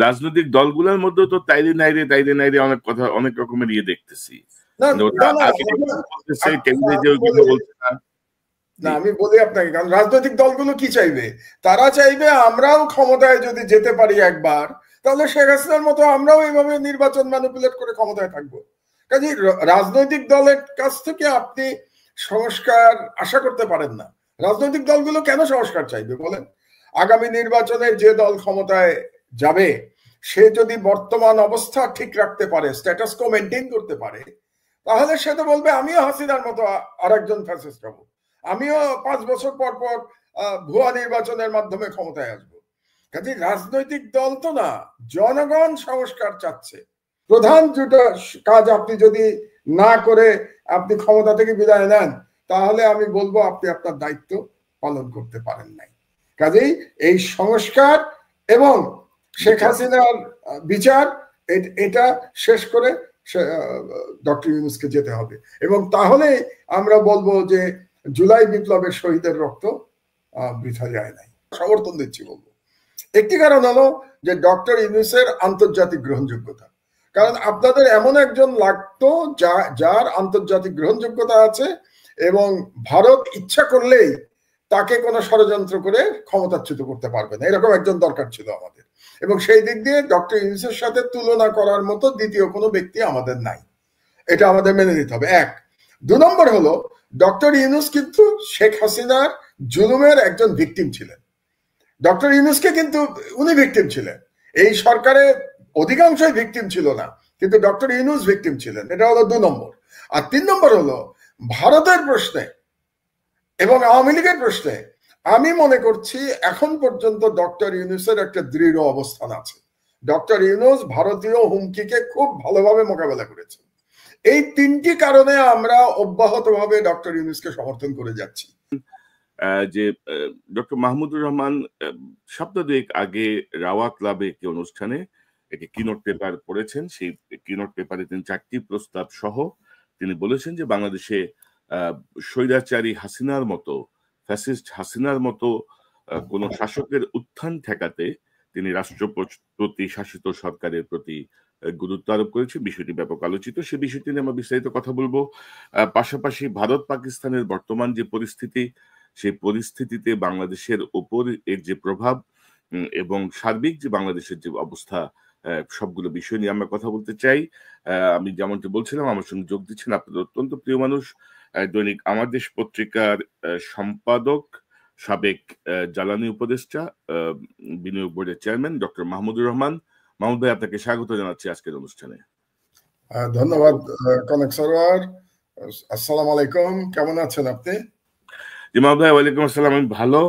রাজনৈতিক দলগুলোর মধ্যে তো তাইরে নাইরে অনেক কথা, অনেক রকমের দেখতেছি। না, আমি বলি আপনাকে, কারণ রাজনৈতিক দলগুলো কি চাইবে? তারা চাইবে আমরাও ক্ষমতায় যদি যেতে পারি একবার, তাহলে শেখ হাসিনার মতো আমরাও এইভাবে নির্বাচন ম্যানিপুলেট করে ক্ষমতায় থাকবো। কাজে রাজনৈতিক দলের কাছ থেকে আপনি সংস্কার আশা করতে পারেন না। রাজনৈতিক দলগুলো কেন সংস্কার চাইবে বলেন? আগামী নির্বাচনে যে দল ক্ষমতায় যাবে, সে যদি বর্তমান অবস্থা ঠিক রাখতে পারে, স্ট্যাটাস কো মেনটেন করতে পারে, তাহলে সে তো বলবে আমিও হাসিনার মতো আরেকজন ফ্যাসিস্ট হবো, আমিও 5 বছর পর পর ভুয়া নির্বাচনের মাধ্যমে ক্ষমতায় আসবো। কাজে রাজনৈতিক দল তো না, জনগণ সংস্কার চাচ্ছে। প্রধান যেটা কাজ আপনি যদি না করে আপনি ক্ষমতা থেকে বিদায় নেন, তাহলে আমি বলবো আপনি আপনার দায়িত্ব পালন করতে পারেন নাই। কাজেই এই সংস্কার এবং শেখ হাসিনার বিচার, এটা শেষ করে ডক্টর ইউনূসকে যেতে হবে। এবং তাহলে আমরা বলবো যে জুলাই বিপ্লবের শহীদের রক্ত বৃথা যায় নাই। সমর্থন দিচ্ছি বলবো। একটি কারণ হলো যে ডক্টর ইউনূসের আন্তর্জাতিক গ্রহণযোগ্যতা। কারণ আপনাদের এমন একজন লাগতো যার আন্তর্জাতিক গ্রহণযোগ্যতা আছে, এবং ভারত ইচ্ছা করলেই তাকে কোনো ষড়যন্ত্র করে ক্ষমতাচ্যুত করতে পারবে না, এরকম একজন দরকার ছিল আমাদের। এবং সেই দিক দিয়ে ডক্টর ইউনূসের সাথে তুলনা করার মতো দ্বিতীয় কোনো ব্যক্তি আমাদের নাই, এটা আমাদের মেনে নিতে হবে। 1। 2 নম্বর হলো ডক্টর ইউনূস কিন্তু শেখ হাসিনার জুলুমের একজন ভিকটিম ছিলেন। ডক্টর ইউনূসকে কিন্তু উনি ভিকটিম ছিলেন, এই সরকারের অধিকাংশই ভিকটিম ছিল না, কিন্তু ডক্টর ইউনূস ভিকটিম ছিলেন। এটা হলো 2 নম্বর। আর 3 নম্বর হলো ভারতের প্রশ্নে এবং আওয়ামী লীগের প্রশ্নে আমি মনে করছি এখন পর্যন্ত ডক্টর ইউনূসের একটা দৃঢ় অবস্থান আছে। ডক্টর ইউনূস ভারতীয় হুমকিকে খুব ভালোভাবে মোকাবেলা করেছেন। এই 3টি কারণে আমরা অব্যাহতভাবে ডক্টর ইউনূসকে সমর্থন করে যাচ্ছি। যে ডক্টর মাহমুদুর রহমান সপ্তাহ আগে রাওয়া ক্লাবে একটি অনুষ্ঠানে একটি কিনোট পেপার পড়েছেন। সেই কিনোট পেপারে তিনি 4টি প্রস্তাব সহ তিনি বলেছেন যে বাংলাদেশে স্বৈরাচারী হাসিনার মতো, ফ্যাসিস্ট হাসিনার মতো কোন শাসকের উত্থান ঠেকাতে তিনি রাষ্ট্রপতি শাসিত সরকারের প্রতি গুরুত্ব আরোপ করেছে। বিষয়টি ব্যাপক আলোচিত, সে বিষয়টি নিয়ে আমরা বিস্তারিত কথা বলবো। পাশাপাশি ভারত পাকিস্তানের বর্তমান যে পরিস্থিতি, সেই পরিস্থিতিতে বাংলাদেশের উপর এর যে প্রভাব এবং সার্বিক যে বাংলাদেশের যে অবস্থা, সবগুলো বিষয় নিয়ে আমরা কথা বলতে চাই। আমি যেমনটি বলছিলাম, আমার সঙ্গে যোগ দিচ্ছেন আপনাদের অত্যন্ত প্রিয় মানুষ, দৈনিক আমার দেশ পত্রিকার সম্পাদক, সাবেক জ্বালানি উপদেষ্টা, বিনিয়োগ বোর্ডের চেয়ারম্যান ডক্টর মাহমুদুর রহমান। মাহমুদ ভাই, আপনাকে স্বাগত জানাচ্ছি আজকের অনুষ্ঠানে। ধন্যবাদ কনক সরোয়ার। আসসালামু আলাইকুম, কেমন আছেন আপনি? জি মাহমুদ ভাই, ওয়ালাইকুম আসসালাম, আমি ভালো।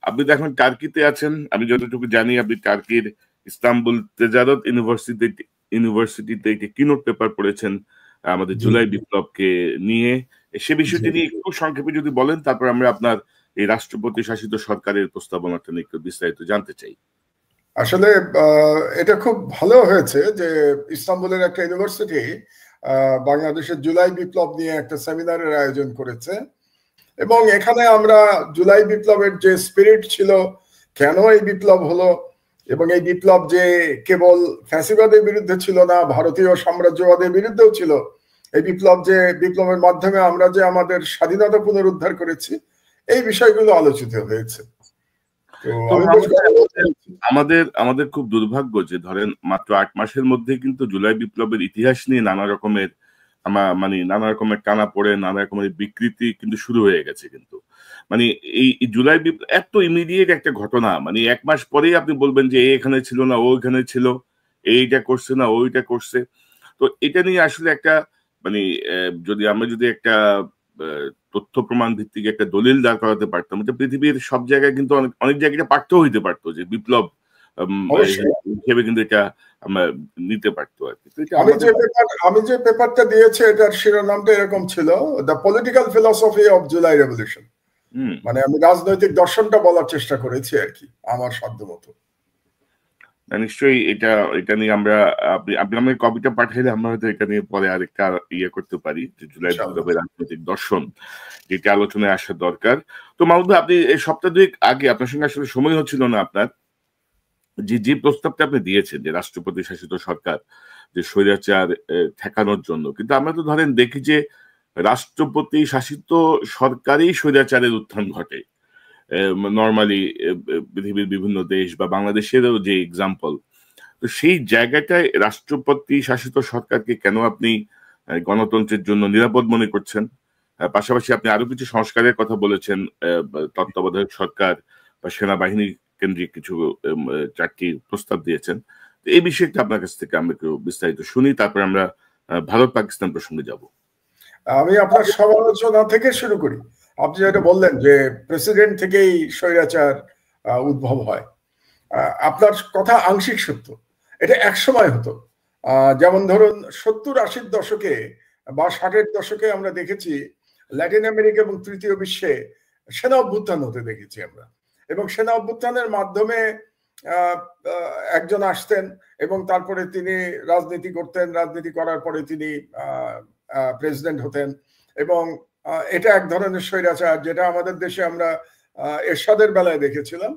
আপনি তো এখন টার্কিতে আছেন, আমি যতটুকু জানি আপনি টার্কির ইস্তাম্বুল তেজারত ইউনিভার্সিটিতে একটি কিনোট পেপার পড়েছেন আমাদের জুলাই বিপ্লবকে নিয়ে। সে বিষয়টি নিয়ে একটু সংক্ষেপে যদি বলেন, তারপর আমরা আপনার এই রাষ্ট্রপতি শাসিত সরকারের প্রস্তাবনাটা নিয়ে একটু বিস্তারিত জানতে চাই। আসলে এটা খুব ভালো হয়েছে যে ইস্তাম্বুলের একটা ইউনিভার্সিটি বাংলাদেশের জুলাই বিপ্লব নিয়ে একটা সেমিনারের আয়োজন করেছে, এবং এখানে আমরা জুলাই বিপ্লবের যে স্পিরিট ছিল, কেন এই বিপ্লব হলো, এবং এই বিপ্লব যে কেবল ফ্যাসিবাদের বিরুদ্ধে ছিল না, ভারতীয় সাম্রাজ্যবাদের বিরুদ্ধেও ছিল, এই বিপ্লব যে বিপ্লবের মাধ্যমে আমরা যে আমাদের স্বাধীনতা পুনরুদ্ধার করেছি, এই বিষয়গুলো আলোচিত হয়েছে। আমাদের খুব দুর্ভাগ্য যে ধরেন মাত্র 8 মাসের মধ্যে কিন্তু জুলাই বিপ্লবের ইতিহাস নিয়ে নানা রকমের নানা রকমের টানা পড়ে, নানা রকমের বিকৃতি কিন্তু শুরু হয়ে গেছে। কিন্তু এই জুলাই বিপ্লব এত ইমিডিয়েট একটা ঘটনা, 1 মাস পরেই আপনি বলবেন যে এখানে ছিল না, ও এখানে ছিল, এইটা করছে না, ওইটা করছে। তো এটা নিয়ে আসলে একটা যদি আমরা একটা তথ্য প্রমাণ ভিত্তিক একটা দলিল দাঁড় করাতে পারতাম, এটা পৃথিবীর সব জায়গায় কিন্তু অনেক জায়গায় পারতেও হইতে পারতো যে বিপ্লব হিসেবে কিন্তু এটা আমরা নিতে পারতো আর কি। আমি যে পেপারটা দিয়েছি এটার শিরোনামটা এরকম ছিল, the political philosophy of July revolution. আমি রাজনৈতিক দর্শনটা বলার চেষ্টা করেছি আর কি, আমার সাধ্য মতো। নিশ্চয়ই এটা নিয়ে আমরা আপনি আমাদের কপিটা পাঠাইলে আমরা হয়তো এটা নিয়ে পরে আরেকটা করতে পারি, যে জুলাই বিপ্লবের রাজনৈতিক দর্শন, যেটা আলোচনায় আসা দরকার। তো মাহমুদ ভাই, আপনি এই সপ্তাহ 2 আগে আপনার সঙ্গে আসলে সময় হচ্ছিল না আপনার, যে যে প্রস্তাবটা আপনি দিয়েছেন যে রাষ্ট্রপতি শাসিত সরকার যে স্বৈরাচার ঠেকানোর জন্য, কিন্তু আমরা তো ধরেন দেখি যে রাষ্ট্রপতি শাসিত সরকারই স্বৈরাচারের উত্থান ঘটে নর্মালি পৃথিবীর বিভিন্ন দেশ বা বাংলাদেশেরও যে এক্সাম্পল। তো সেই জায়গাটায় রাষ্ট্রপতি শাসিত সরকারকে কেন আপনি গণতন্ত্রের জন্য নিরাপদ মনে করছেন? পাশাপাশি আপনি আরো কিছু সংস্কারের কথা বলেছেন, তত্ত্বাবধায়ক সরকার বা সেনাবাহিনী কেন্দ্রিক কিছু 4টি প্রস্তাব দিয়েছেন। তো এই বিষয়টা আপনার কাছ থেকে আমরা একটু বিস্তারিত শুনি, তারপর আমরা ভারত পাকিস্তান প্রসঙ্গে যাব। আমি আপনার সমালোচনা থেকে শুরু করি। আপনি যেটা বললেন যে প্রেসিডেন্ট থেকেই স্বৈরাচার উদ্ভব হয়, আপনার কথা আংশিক সত্য। এটা এক সময় হতো, যেমন ধরুন 70-80 দশকে বা 60-এর দশকে আমরা দেখেছি ল্যাটিন আমেরিকা এবং তৃতীয় বিশ্বে সেনা অভ্যুত্থান হতে দেখেছি আমরা, এবং সেনা অভ্যুত্থানের মাধ্যমে একজন আসতেন এবং তারপরে তিনি রাজনীতি করতেন, রাজনীতি করার পরে তিনি প্রেসিডেন্ট হতেন, এবং এটা এক ধরনের স্বৈরাচার যেটা আমাদের দেশে আমরা এরশাদের বেলায় দেখেছিলাম।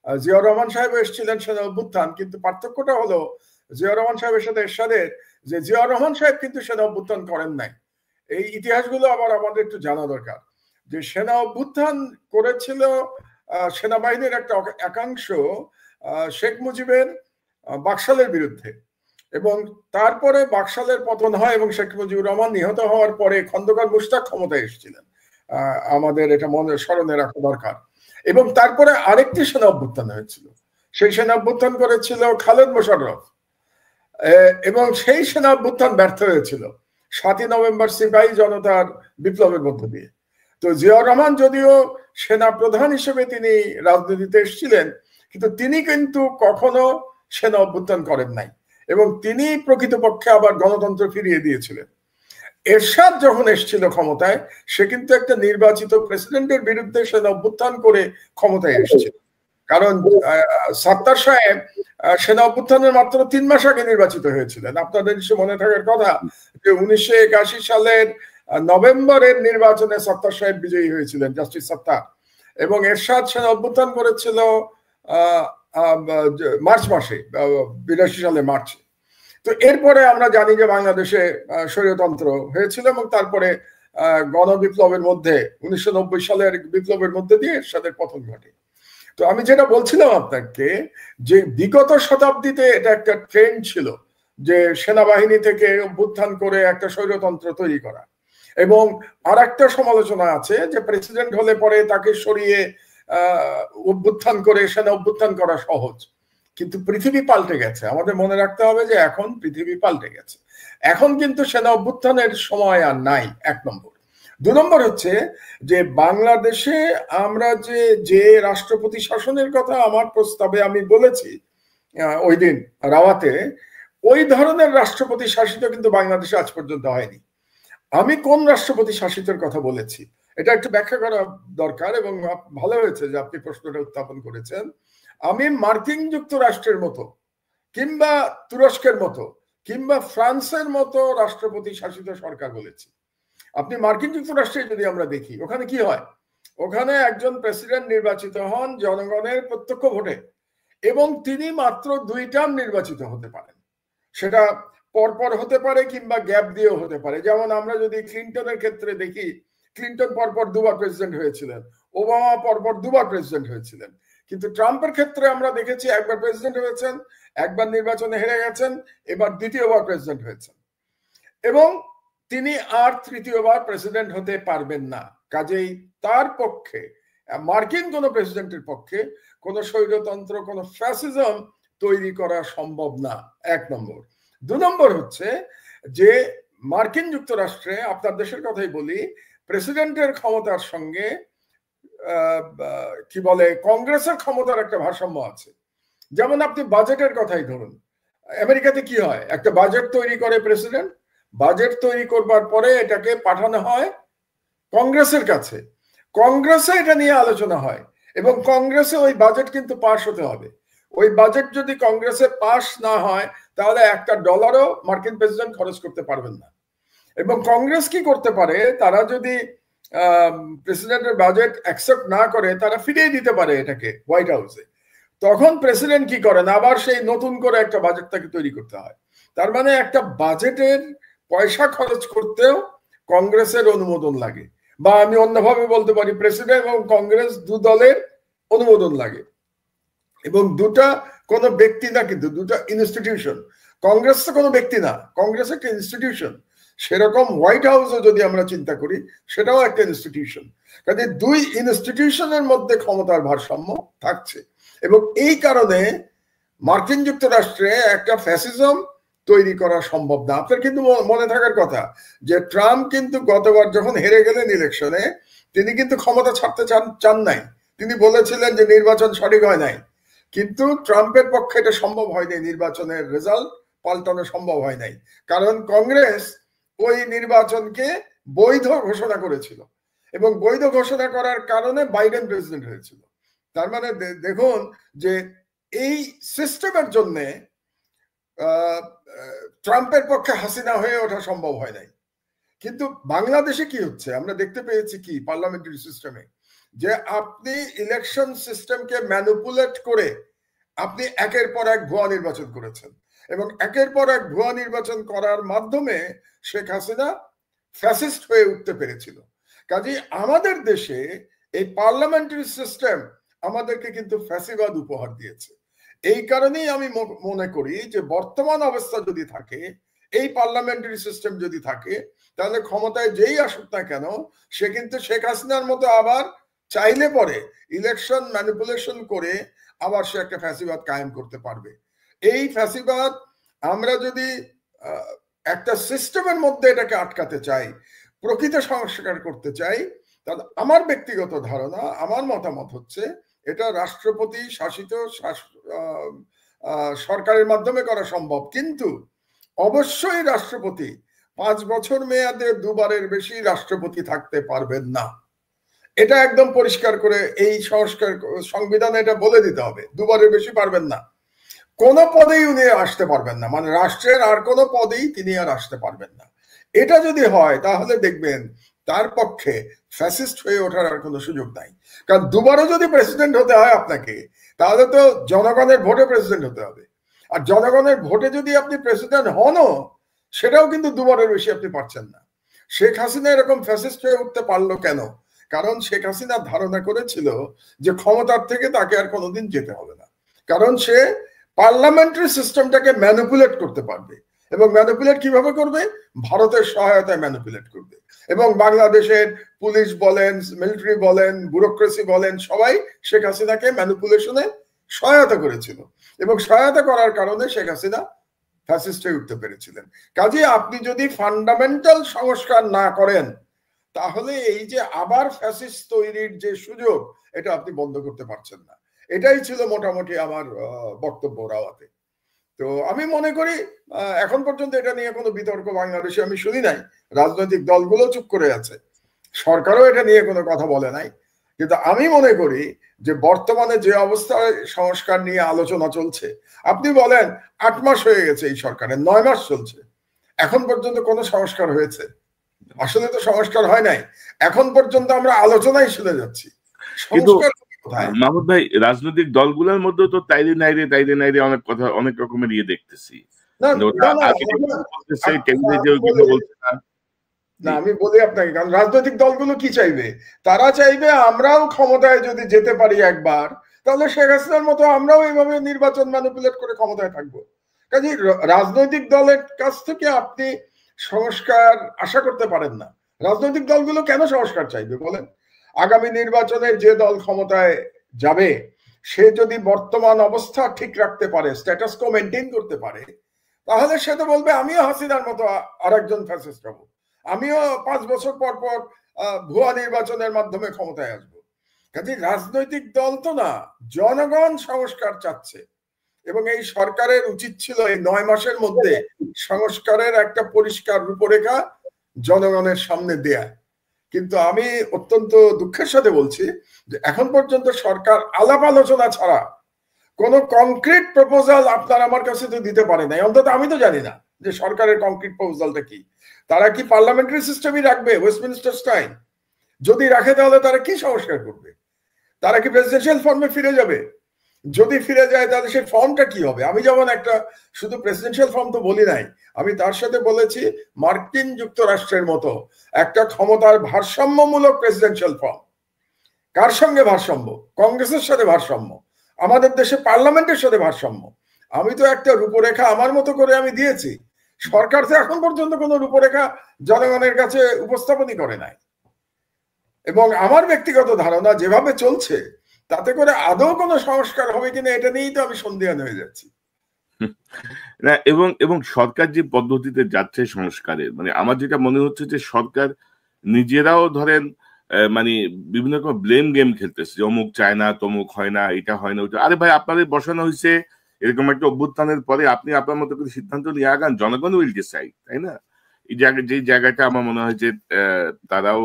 জিয়াউর রহমান সাহেব এসেছিলেন সেনা অভ্যুত্থান, কিন্তু পার্থক্যটা হলো জিয়াউর রহমান সাহেবের সাথে এরশাদের যে জিয়াউর রহমান সাহেব কিন্তু সেনা অভ্যুত্থান করেন নাই। এই ইতিহাসগুলো আবার আমাদের একটু জানা দরকার যে সেনা অভ্যুত্থান করেছিল সেনাবাহিনীর একটা একাংশ শেখ মুজিবের বাকশালের বিরুদ্ধে, এবং তারপরে বাকশালের পতন হয় এবং শেখ মুজিবুর রহমান নিহত হওয়ার পরে খন্দকার মুশতাক ক্ষমতায় এসেছিলেন। আমাদের এটা মনে স্মরণে রাখা দরকার। এবং তারপরে আরেকটি সেনা অভ্যুত্থান হয়েছিল, সেই সেনা অভ্যুত্থান করেছিল খালেদ মোশাররফ, এবং সেই সেনা অভ্যুত্থান ব্যর্থ হয়েছিল 7ই নভেম্বর সিপাহী জনতার বিপ্লবের মধ্য দিয়ে। তো জিয়াউর রহমান যদিও সেনা প্রধান হিসেবে তিনি রাজনীতিতে এসেছিলেন, কিন্তু তিনি কিন্তু কখনো সেনা অভ্যুত্থান করেন নাই, এবং তিনি প্রকৃতপক্ষে আবার গণতন্ত্র ফিরিয়ে দিয়েছিলেন। এরশাদ যখন এসেছিল ক্ষমতায়, সে কিন্তু একটা নির্বাচিত প্রেসিডেন্টের বিরুদ্ধে সেনা অভ্যুত্থান করে ক্ষমতায় এসেছিল, কারণ সাত্তার সাহেব সেনা অভ্যুত্থানের মাত্র 3 মাস আগে নির্বাচিত হয়েছিলেন। আপনাদের নিশ্চয় মনে থাকার কথা যে 1981 সালের নভেম্বরের নির্বাচনে সাত্তার সাহেব বিজয়ী হয়েছিলেন, জাস্টিস সাত্তার, এবং এরশাদ সেনা অভ্যুত্থান করেছিল মার্চ মাসে, 82 সালে মার্চে। তো এরপরে আমরা জানি যে বাংলাদেশে স্বৈরতন্ত্র হয়েছিল, এবং তারপরে গণবিপ্লবের মধ্যে 1990 সালের বিপ্লবের মধ্যে দিয়ে এরশাদের পতন ঘটে। তো আমি যেটা বলছিলাম আপনাকে, যে বিগত শতাব্দীতে এটা একটা ট্রেন্ড ছিল যে সেনাবাহিনী থেকে অভ্যুত্থান করে একটা স্বৈরতন্ত্র তৈরি করা, এবং আর একটা সমালোচনা আছে যে প্রেসিডেন্ট হলে পরে তাকে সরিয়ে অভ্যুত্থান করে সেনা অভ্যুত্থান করা সহজ। কিন্তু পৃথিবী পাল্টে গেছে, আমাদের মনে রাখতে হবে যে এখন পৃথিবী পাল্টে গেছে। এখন কিন্তু সেনা অভ্যুত্থানের সময় আর নাই, 1 নম্বর। 2 নম্বর হচ্ছে যে বাংলাদেশে আমরা যে রাষ্ট্রপতি শাসনের কথা আমার প্রস্তাবে আমি বলেছি ওই দিন রাওয়াতে, ওই ধরনের রাষ্ট্রপতি শাসিত কিন্তু বাংলাদেশে আজ পর্যন্ত হয়নি। আমি কোন রাষ্ট্রপতি শাসিতের কথা বলেছি এটা একটু ব্যাখ্যা করা দরকার, এবং ভালো হয়েছে যে আপনি প্রশ্নটা উত্থাপন করেছেন। আমি মার্কিন যুক্তরাষ্ট্রের মতো, কিংবা তুরস্কের মতো, কিংবা ফ্রান্সের মতো রাষ্ট্রপতি শাসিত সরকার বলেছি। আপনি মার্কিন যুক্তরাষ্ট্রে যদি আমরা দেখি, ওখানে কি হয়? ওখানে একজন প্রেসিডেন্ট নির্বাচিত হন জনগণের প্রত্যক্ষ ভোটে, এবং তিনি মাত্র 2 টার্ম নির্বাচিত হতে পারেন। সেটা পরপর হতে পারে কিংবা গ্যাপ দিয়েও হতে পারে। যেমন আমরা যদি ক্লিন্টনের ক্ষেত্রে দেখি, ক্লিন্টন পরপর 2 বার প্রেসিডেন্ট হয়েছিলেন, ওবামা পরপর 2 বার প্রেসিডেন্ট হয়েছিলেন। কিন্তু ট্রাম্পের ক্ষেত্রে আমরা দেখেছি 1 বার প্রেসিডেন্ট হয়েছেন, 1 বার নির্বাচনে হেরে গেছেন, এবার 2য় বার প্রেসিডেন্ট হয়েছেন, এবং তিনি আর 3য় বার প্রেসিডেন্ট হতে পারবেন না। কাজেই তার পক্ষে, মার্কিন কোন প্রেসিডেন্টের পক্ষে কোন স্বৈরতন্ত্র, কোন ফ্যাসিজম তৈরি করা সম্ভব না, 1 নম্বর। 2 নম্বর হচ্ছে যে মার্কিন যুক্তরাষ্ট্রে, আপনার দেশের কথাই বলি, প্রেসিডেন্টের ক্ষমতার সঙ্গে কি বলে কংগ্রেসের ক্ষমতার একটা ভারসাম্য আছে। যেমন আপনি বাজেটের কথাই ধরুন, আমেরিকাতে কি হয়, একটা বাজেট তৈরি করে প্রেসিডেন্ট, বাজেট তৈরি করবার পরে এটাকে পাঠানো হয় কংগ্রেসের কাছে, কংগ্রেসে এটা নিয়ে আলোচনা হয়, এবং কংগ্রেসে ওই বাজেট কিন্তু পাস হতে হবে। ওই বাজেট যদি কংগ্রেসে পাস না হয়, তাহলে $1 মার্কিন প্রেসিডেন্ট খরচ করতে পারবেন না। এবং কংগ্রেস কি করতে পারে, তারা যদি প্রেসিডেন্টের বাজেট অ্যাকসেপ্ট না করে, তারা ফিরিয়ে দিতে পারে এটাকে হোয়াইট হাউসে। তখন প্রেসিডেন্ট কি করেন, আবার সেই নতুন করে একটা বাজেট তাকে তৈরি করতে হয়। তার মানে একটা বাজেটের পয়সা খরচ করতেও কংগ্রেসের অনুমোদন লাগে, বা আমি অন্যভাবে বলতে পারি প্রেসিডেন্ট এবং কংগ্রেস দু দলের অনুমোদন লাগে। এবং দুটা কোনো ব্যক্তি না, কিন্তু দুটা ইনস্টিটিউশন। কংগ্রেস তো কোনো ব্যক্তি না, কংগ্রেস একটা ইনস্টিটিউশন। সেরকম হোয়াইট হাউসও যদি আমরা চিন্তা করি, সেটাও একটা ইনস্টিটিউশন। কাজে দুই ইনস্টিটিউশনের মধ্যে ক্ষমতার ভারসাম্য থাকছে, এবং এই কারণে মার্কিন যুক্তরাষ্ট্রে একটা ফ্যাসিজম তৈরি করা সম্ভব না। আপনার কিন্তু মনে থাকার কথা যে ট্রাম্প কিন্তু গতবার যখন হেরে গেলেন ইলেকশনে, তিনি কিন্তু ক্ষমতা ছাড়তে চান নাই। তিনি বলেছিলেন যে নির্বাচন সঠিক হয় নাই, কিন্তু ট্রাম্পের পক্ষে এটা সম্ভব হয়নি, নির্বাচনের রেজাল্ট পাল্টানো সম্ভব হয় নাই, কারণ কংগ্রেস ওই নির্বাচনকে বৈধ ঘোষণা করেছিল, এবং বৈধ ঘোষণা করার কারণে বাইডেন প্রেসিডেন্ট হয়েছিল। তার মানে দেখুন যে এই সিস্টেমের জন্য ট্রাম্পের পক্ষে হাসিনা হয়ে ওঠা সম্ভব হয় নাই। কিন্তু বাংলাদেশে কি হচ্ছে আমরা দেখতে পেয়েছি কি, পার্লামেন্টারি সিস্টেমে যে আপনি ইলেকশন সিস্টেমকে ম্যানিপুলেট করে আপনি একের পর এক ভুয়া নির্বাচন করেছেন, এবং একের পর এক ভুয়া নির্বাচন করার মাধ্যমে শেখ হাসিনা ফ্যাসিস্ট হয়ে উঠতে পেরেছিল। কাজেই আমাদের দেশে এই পার্লামেন্টারি সিস্টেম আমাদেরকে কিন্তু ফ্যাসিবাদ উপহার দিয়েছে। এই কারণেই আমি মনে করি যে বর্তমান অবস্থা যদি থাকে, এই পার্লামেন্টারি সিস্টেম যদি থাকে, তাহলে ক্ষমতায় যেই আসুক না কেন, সে কিন্তু শেখ হাসিনার মতো আবার চাইলে পরে ইলেকশন ম্যানিপুলেশন করে আবার সে একটা ফ্যাসিবাদ কায়েম করতে পারবে। এই ফ্যাসিবাদ আমরা যদি একটা সিস্টেমের মধ্যে এটাকে আটকাতে চাই, প্রকৃত সংস্কার করতে চাই, তাহলে আমার ব্যক্তিগত ধারণা, আমার মতামত হচ্ছে এটা রাষ্ট্রপতি শাসিত সরকারের মাধ্যমে করা সম্ভব। কিন্তু অবশ্যই রাষ্ট্রপতি 5 বছর মেয়াদে দুবারের বেশি রাষ্ট্রপতি থাকতে পারবেন না। এটা একদম পরিষ্কার করে এই সংবিধানে এটা বলে দিতে হবে, দুবারের বেশি পারবেন না। কোন পদেই উনি আসতে পারবেন না, মানে রাষ্ট্রের আর কোন পদেই তিনি আর আসতে পারবেন না। এটা যদি হয় তাহলে দেখবেন তার পক্ষে ফ্যাসিস্ট হয়ে ওঠার আর কোনো সুযোগ নাই। কারণ দুবারও যদি প্রেসিডেন্ট হতে হয় আপনাকে, তাহলে তো জনগণের ভোটে প্রেসিডেন্ট হতে হবে। আর জনগণের ভোটে যদি আপনি প্রেসিডেন্ট হনও, সেটাও কিন্তু দুবারের বেশি আপনি পারছেন না। শেখ হাসিনা এরকম ফ্যাসিস্ট হয়ে উঠতে পারলো কেন? কারণ শেখ হাসিনা ধারণা করেছিল যে ক্ষমতার থেকে তাকে আর কোনোদিন যেতে হবে না, কারণ সে পার্লামেন্টারি সিস্টেমটাকে ম্যানিপুলেট করতে পারবে। এবং ম্যানিপুলেট কিভাবে করবে? ভারতের সহায়তায় ম্যানিপুলেট করবে। এবং বাংলাদেশের পুলিশ বলেন, মিলিটারি বলেন, ব্যুরোক্রেসি বলেন, সবাই শেখ হাসিনাকে ম্যানিপুলেশনে সহায়তা করেছিল, এবং সহায়তা করার কারণে শেখ হাসিনা ফ্যাসিস্ট হয়ে উঠতে পেরেছিলেন। কাজে আপনি যদি ফান্ডামেন্টাল সংস্কার না করেন, তাহলে এই যে আবার ফ্যাসিস্ট তৈরির যে সুযোগ, এটা আপনি বন্ধ করতে পারছেন না। এটাই ছিল মোটামুটি আমার বক্তব্য রাওয়াতে। তো আমি মনে করি এখন পর্যন্ত এটা নিয়ে কোনো বিতর্ক বাংলাদেশে আমি শুনি নাই। রাজনৈতিক দলগুলো চুপ করে আছে, সরকারও এটা নিয়ে কোনো কথা বলে নাই। কিন্তু আমি মনে করি যে বর্তমানে যে অবস্থায় সংস্কার নিয়ে আলোচনা চলছে, আপনি বলেন 8 মাস হয়ে গেছে এই সরকারের, 9 মাস চলছে, এখন পর্যন্ত কোনো সংস্কার হয়েছে? আসলে তো সংস্কার হয় নাই, এখন পর্যন্ত আমরা আলোচনায় শুনে যাচ্ছি। সংস্কার মাহমুদ ভাই, রাজনৈতিক দলগুলোর মধ্যে তো তাইরে নাইরে অনেক কথা, অনেক রকমের দেখতেছি। না, আমি বলি আপনাকে, কারণ রাজনৈতিক দলগুলো কি চাইবে? তারা চাইবে আমরাও ক্ষমতায় যদি যেতে পারি একবার, তাহলে শেখ হাসিনার মতো আমরাও এইভাবে নির্বাচন ম্যানিপুলেট করে ক্ষমতায় থাকবো। কাজে রাজনৈতিক দলের কাছ থেকে আপনি সংস্কার আশা করতে পারেন না। রাজনৈতিক দলগুলো কেন সংস্কার চাইবে বলেন? আগামী নির্বাচনে যে দল ক্ষমতায় যাবে, সে যদি বর্তমান অবস্থা ঠিক রাখতে পারে, স্ট্যাটাস কো মেনটেন করতে পারে, তাহলে সে তো বলবে আমিও হাসিনার মতো আরেকজন ফ্যাসিস্ট হব, আমিও 5 বছর পর পর ভুয়া নির্বাচনের মাধ্যমে ক্ষমতায় আসবো। কাজে রাজনৈতিক দল তো না, জনগণ সংস্কার চাচ্ছে। এবং এই সরকারের উচিত ছিল এই 9 মাসের মধ্যে সংস্কারের একটা পরিষ্কার রূপরেখা জনগণের সামনে দেয়া। কিন্তু আমি অত্যন্ত দুঃখের সাথে বলছি যে এখন পর্যন্ত সরকার আলাপ আলোচনা ছাড়া কোনো কংক্রিট প্রপোজাল আপনার আমার কাছে তো দিতে পারে নাই। অন্তত আমি তো জানি না যে সরকারের কংক্রিট প্রপোজালটা কি। তারা কি পার্লামেন্টারি সিস্টেমই রাখবে, ওয়েস্টমিনিস্টার স্টাইল? যদি রাখে তাহলে তারা কি সংস্কার করবে? তারা কি প্রেসিডেন্সিয়াল ফর্মে ফিরে যাবে? যদি ফিরে যায় তাহলে সেই ফর্মটা কি হবে? আমি যেমন একটা শুধু প্রেসিডেন্সিয়াল ফর্ম তো বলি নাই, আমি তার সাথে বলেছি মার্কিন যুক্তরাষ্ট্রের মতো একটা ক্ষমতার ভারসাম্যমূলক প্রেসিডেন্সিয়াল ফর্ম। কার সঙ্গে ভারসাম্য? কংগ্রেসের সাথে ভারসাম্য, আমাদের দেশে পার্লামেন্টের সাথে ভারসাম্য। আমি তো একটা রূপরেখা আমার মতো করে আমি দিয়েছি, সরকার তো এখন পর্যন্ত কোনো রূপরেখা জনগণের কাছে উপস্থাপনই করে নাই। এবং আমার ব্যক্তিগত ধারণা যেভাবে চলছে তাতে করে আদৌ কোনো সংস্কার হবে কিনা এটা নিয়েই তো আমি সন্দিহান হয়ে যাচ্ছি। না, এবং এবং সরকার যে পদ্ধতিতে যাচ্ছে সংস্কারের, মানে আমার যেটা মনে হচ্ছে যে সরকার নিজেরাও ধরেন মানে বিভিন্ন রকম ব্লেম গেম খেলতেছে, যে অমুক চায় না, তমুক হয় না, এটা হয় না, ওটা। আরে ভাই, আপনাদের বসানো হয়েছে এরকম একটা অভ্যুত্থানের পরে, আপনি আপনার মতো করে সিদ্ধান্ত নিয়ে আগান, জনগণ উইল ডিসাইড, তাই না? এই জায়গা, যে জায়গাটা আমার মনে হয় যে তারাও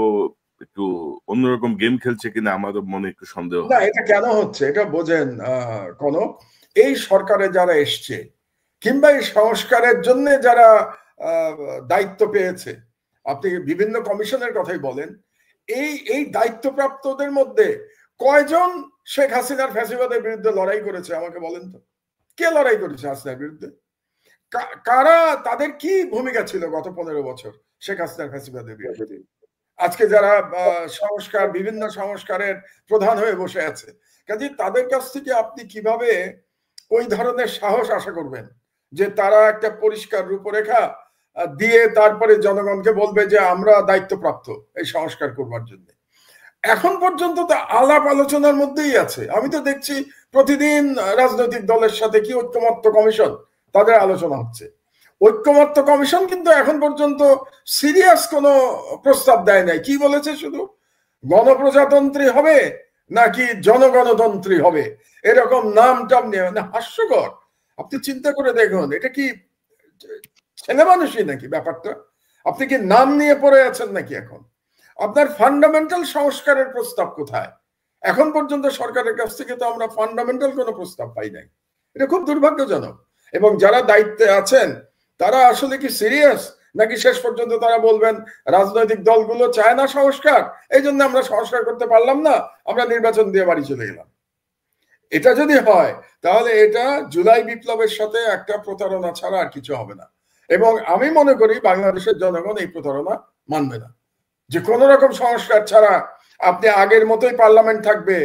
একটু অন্যরকম গেম খেলছে কিনা আমারও মনে একটু সন্দেহ না, হয়। এটা কেন হচ্ছে এটা বোঝেন কনক, এই সরকারে যারা এসছে কিংবা এই সংস্কারের জন্য যারা দায়িত্ব পেয়েছে, আপনি বিভিন্ন কমিশনের কথাই বলেন, এই দায়িত্বপ্রাপ্তদের মধ্যে কয়জন শেখ হাসিনার ফ্যাসিবাদের বিরুদ্ধে লড়াই করেছে আমাকে বলেন তো? কে লড়াই করেছে হাসিনার বিরুদ্ধে? কারা, তাদের কি ভূমিকা ছিল গত 15 বছর শেখ হাসিনার ফ্যাসিবাদের বিরুদ্ধে? আজকে যারা সংস্কার, বিভিন্ন সংস্কারের প্রধান হয়ে বসে আছে, কাজে তাদের কাছ থেকে আপনি কিভাবে ওই ধরনের সাহস আশা করবেন যে তারা একটা পরিষ্কার রূপরেখা দিয়ে তারপরে জনগণকে বলবে যে আমরা দায়িত্বপ্রাপ্ত এই সংস্কার করবার জন্য? এখন পর্যন্ত তো আলাপ আলোচনার মধ্যেই আছে। আমি তো দেখছি প্রতিদিন রাজনৈতিক দলের সাথে কি ঐক্যমত্য কমিশন, তাদের আলোচনা হচ্ছে। ঐক্যমত্য কমিশন কিন্তু এখন পর্যন্ত সিরিয়াস কোনো প্রস্তাব দেয় নাই। কি বলেছে? শুধু গণপ্রজাতন্ত্রী হবে নাকি জনগণতন্ত্রী হবে, এরকম নাম টাম নিয়ে, মানে হাস্যকর। আপনি চিন্তা করে দেখুন, এটা কি ছেলে মানুষই নাকি ব্যাপারটা? আপনি কি নাম নিয়ে পড়ে আছেন নাকি? এখন আপনার ফান্ডামেন্টাল সংস্কারের প্রস্তাব কোথায়? এখন পর্যন্ত সরকারের কাছ থেকে তো আমরা ফান্ডামেন্টাল কোনো প্রস্তাব পাই নাই। এটা খুব দুর্ভাগ্যজনক। এবং যারা দায়িত্বে আছেন তারা আসলে কি সিরিয়াস, নাকি শেষ পর্যন্ত তারা বলবেন রাজনৈতিক দলগুলো চায় না সংস্কার, এই জন্য আমরা সংস্কার করতে পারলাম না, আমরা নির্বাচন দিয়ে বাড়ি চলে গেলাম? এটা যদি হয় তাহলে এটা জুলাই বিপ্লবের সাথে একটা প্রতারণা ছাড়া আর কিছু হবে না। এবং আমি মনে করি বাংলাদেশের জনগণ এই প্রতারণা মানবে না, যে কোন রকম সংস্কার ছাড়া আপনি আগের মতোই পার্লামেন্ট থাকবে,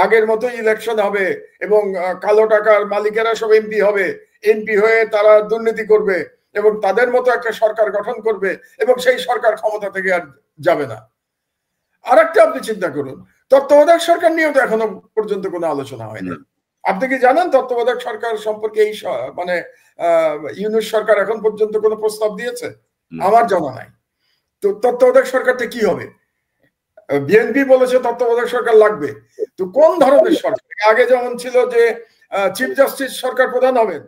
আগের মতোই ইলেকশন হবে, এবং কালো টাকার মালিকেরা সব এমপি হবে, এমপি হয়ে তারা দুর্নীতি করবে এবং তাদের মতো একটা সরকার গঠন করবে, এবং সেই সরকার ক্ষমতা থেকে আর যাবে না। আর একটা আপনি চিন্তা করুন, তত্ত্বাবধায়ক সরকার নিয়েও তো এখনো পর্যন্ত কোনো আলোচনা হয়নি। আপনি কি জানেন তত্ত্বাবধায়ক সরকার সম্পর্কে এই মানে ইউনূস সরকার এখন পর্যন্ত কোনো প্রস্তাব দিয়েছে? আমার জানা নাই। তো তত্ত্বাবধায়ক সরকারটা কি হবে? বিএনপি বলেছে তত্ত্বাবধায়ক সরকার লাগবে, তো কোন ধরনের সরকার? আগে যেমন ছিল যে চিফ জাস্টিস সরকার প্রধান হবেন,